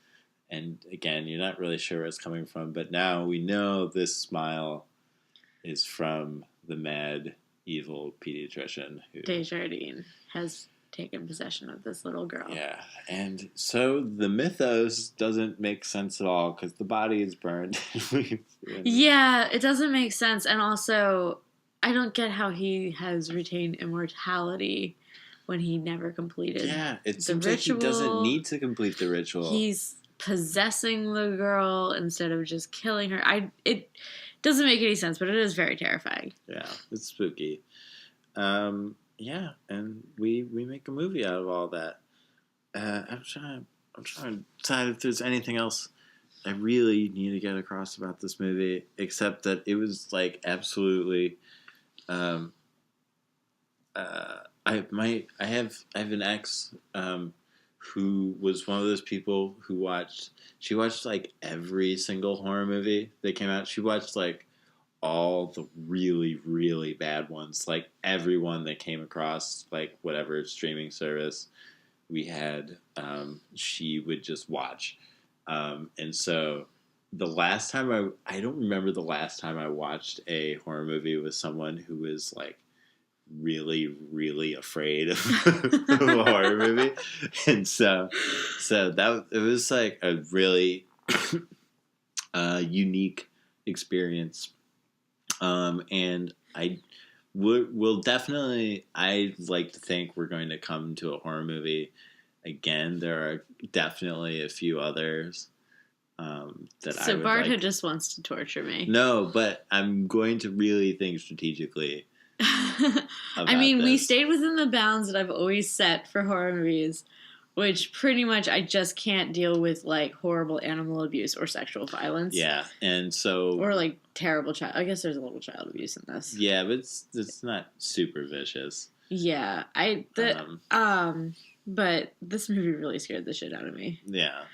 Speaker 1: and again, you're not really sure where it's coming from, but now we know this smile is from the mad, evil pediatrician who
Speaker 4: Desjardins has taken possession of this little girl.
Speaker 1: Yeah, and so the mythos doesn't make sense at all because the body is burned.
Speaker 4: Yeah, it doesn't make sense, and also I don't get how he has retained immortality when he never completed.
Speaker 1: Yeah, it
Speaker 4: the
Speaker 1: seems
Speaker 4: ritual.
Speaker 1: like he doesn't need to complete the ritual.
Speaker 4: He's possessing the girl instead of just killing her. It doesn't make any sense, but it is very terrifying.
Speaker 1: Yeah, it's spooky. Yeah, and we make a movie out of all that. I'm trying to decide if there's anything else I really need to get across about this movie, except that it was like absolutely. I have an ex who was one of those people who watched like every single horror movie that came out. She watched like all the really, really bad ones, like everyone that came across like whatever streaming service we had, she would just watch. And so the last time I don't remember the last time I watched a horror movie with someone who was like really, really afraid of a horror movie. And so that it was like a really unique experience. And we'll definitely, I'd like to think we're going to come to a horror movie again. There are definitely a few others that I would
Speaker 4: Barto
Speaker 1: like.
Speaker 4: just wants to torture me.
Speaker 1: No, but I'm going to really think strategically.
Speaker 4: I mean, we stayed within the bounds that I've always set for horror movies, which pretty much I just can't deal with like horrible animal abuse or sexual violence.
Speaker 1: Yeah, and so
Speaker 4: or like terrible child. I guess there's a little child abuse in this.
Speaker 1: Yeah, but it's not super vicious.
Speaker 4: Yeah, but this movie really scared the shit out of me.
Speaker 1: Yeah,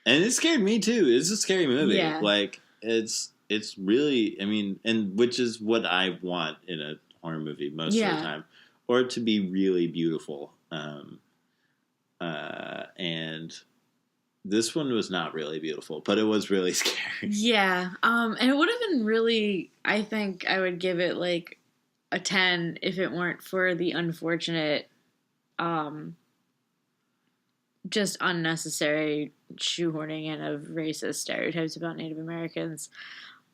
Speaker 1: and it scared me too. It's a scary movie.
Speaker 4: Yeah.
Speaker 1: Like it's really, I mean, and which is what I want in a horror movie most of the time, or to be really beautiful. And this one was not really beautiful, but it was really scary.
Speaker 4: Yeah, and it would have been really, I think I would give it like a 10 if it weren't for the unfortunate, just unnecessary shoehorning in of racist stereotypes about Native Americans.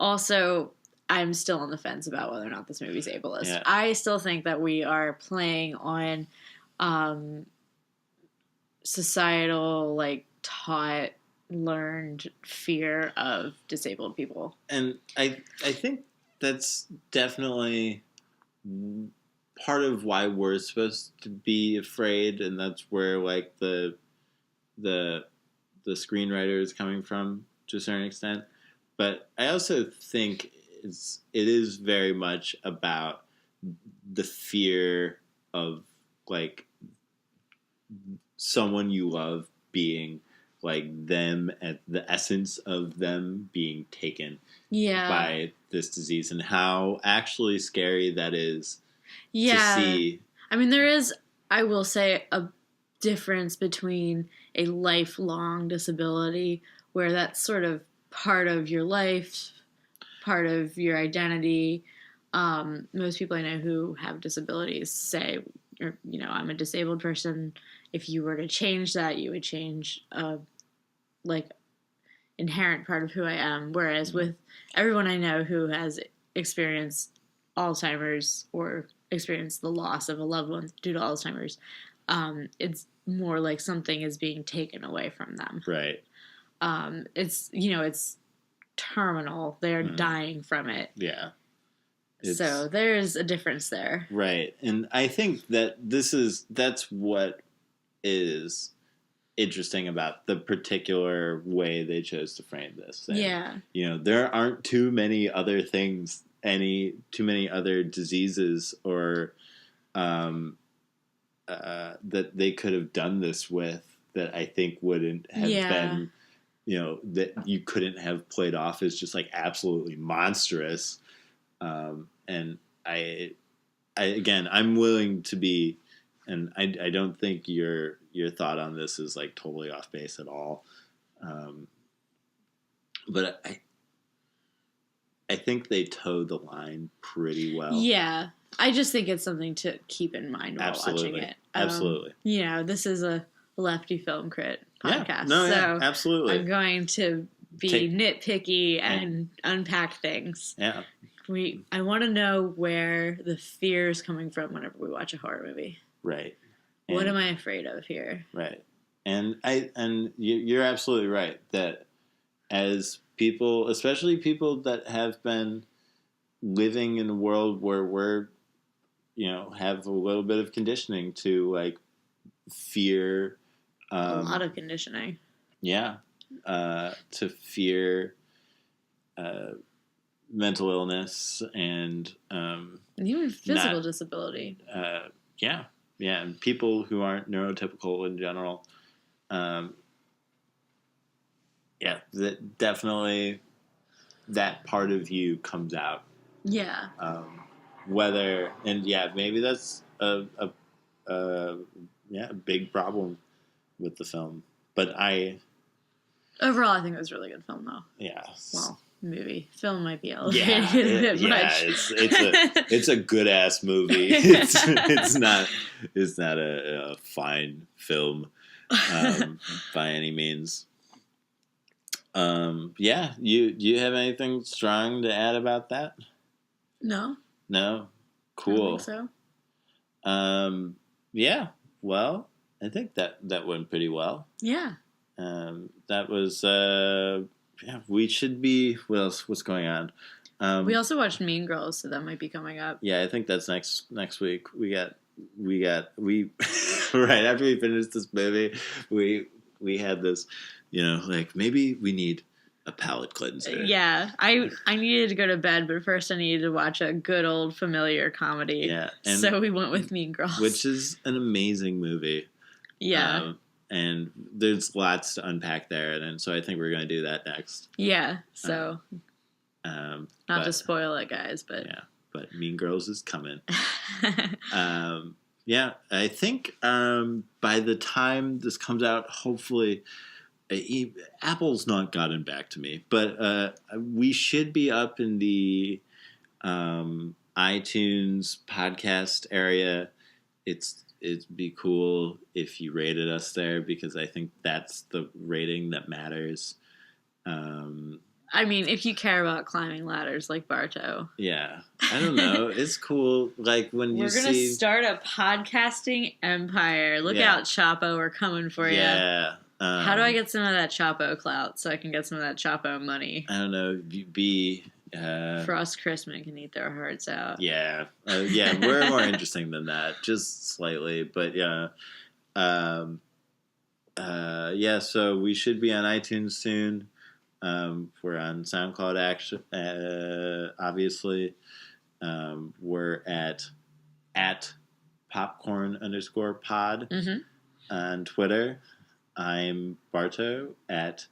Speaker 4: Also, I'm still on the fence about whether or not this movie's ableist.
Speaker 1: Yeah.
Speaker 4: I still think that we are playing on societal, like, taught, learned fear of disabled people.
Speaker 1: And I think that's definitely part of why we're supposed to be afraid, and that's where like the screenwriter is coming from to a certain extent. But I also think it is very much about the fear of like someone you love being like them, at the essence of them being taken by this disease, and how actually scary that is to see.
Speaker 4: I mean, there is, I will say, a difference between a lifelong disability where that's sort of part of your life, part of your identity. Most people I know who have disabilities say, or, you know, I'm a disabled person. If you were to change that, you would change like inherent part of who I am. Whereas with everyone I know who has experienced Alzheimer's or experienced the loss of a loved one due to Alzheimer's, it's more like something is being taken away from them.
Speaker 1: Right.
Speaker 4: It's, you know, it's terminal. They're dying from it.
Speaker 1: Yeah.
Speaker 4: So there's a difference there.
Speaker 1: Right. And I think that that's what is interesting about the particular way they chose to frame this. And, you know, there aren't too many other things, too many other diseases or that they could have done this with that I think wouldn't have been, you know, that you couldn't have played off as just like absolutely monstrous. And I'm willing to be, and I don't think your thought on this is like totally off base at all. But I think they toe the line pretty well.
Speaker 4: Yeah. I just think it's something to keep in mind while watching it.
Speaker 1: Absolutely.
Speaker 4: You know, this is a Lefty Film Crit podcast.
Speaker 1: Absolutely.
Speaker 4: I'm going to be nitpicky and unpack things.
Speaker 1: Yeah.
Speaker 4: I want to know where the fear is coming from whenever we watch a horror movie.
Speaker 1: Right.
Speaker 4: What am I afraid of here?
Speaker 1: Right. And you're absolutely right that as people, especially people that have been living in a world where we're, you know, have a little bit of conditioning to like fear.
Speaker 4: A lot of conditioning.
Speaker 1: Yeah. To fear mental illness and
Speaker 4: even physical disability.
Speaker 1: Yeah, and people who aren't neurotypical in general. Definitely that part of you comes out. Yeah. Maybe that's a big problem with the film. But
Speaker 4: overall, I think it was a really good film, though.
Speaker 1: Yeah.
Speaker 4: Well, movie. Film might be elevated a bit much.
Speaker 1: It's a good ass movie. It's not a fine film by any means. You have anything strong to add about that? No. Cool.
Speaker 4: I think so.
Speaker 1: Well, I think that went pretty well. Yeah. That was we should be. What else? What's going on?
Speaker 4: We also watched Mean Girls, so that might be coming up.
Speaker 1: Yeah, I think that's next week. We got right after we finished this movie, we had this, you know, like maybe we need a palate cleanser.
Speaker 4: Yeah, I needed to go to bed, but first I needed to watch a good old familiar comedy. Yeah, so we went with Mean Girls,
Speaker 1: which is an amazing movie. Yeah. And there's lots to unpack there, and so I think we're going to do that next.
Speaker 4: Yeah, so not to spoil it, guys, but
Speaker 1: but Mean Girls is coming. I think by the time this comes out, hopefully, Apple's not gotten back to me, but we should be up in the iTunes podcast area. It'd be cool if you rated us there, because I think that's the rating that matters.
Speaker 4: I mean, if you care about climbing ladders like Barto.
Speaker 1: Yeah. I don't know. It's cool. Like when
Speaker 4: we're going to start a podcasting empire. Look out, Chapo. We're coming for you. Yeah. How do I get some of that Chapo clout so I can get some of that Chapo money?
Speaker 1: I don't know.
Speaker 4: Frost Christman can eat their hearts out.
Speaker 1: Yeah. We're more interesting than that. Just slightly. But yeah. So we should be on iTunes soon. We're on SoundCloud, obviously. We're at popcorn_pod
Speaker 4: Mm-hmm.
Speaker 1: on Twitter. I'm Barto at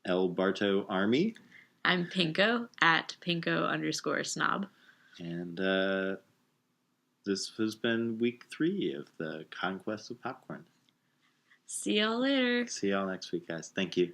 Speaker 1: @LBartoArmy.
Speaker 4: I'm Pinko at Pinko_snob.
Speaker 1: And this has been week 3 of the Conquest of Popcorn.
Speaker 4: See y'all later.
Speaker 1: See y'all next week, guys. Thank you.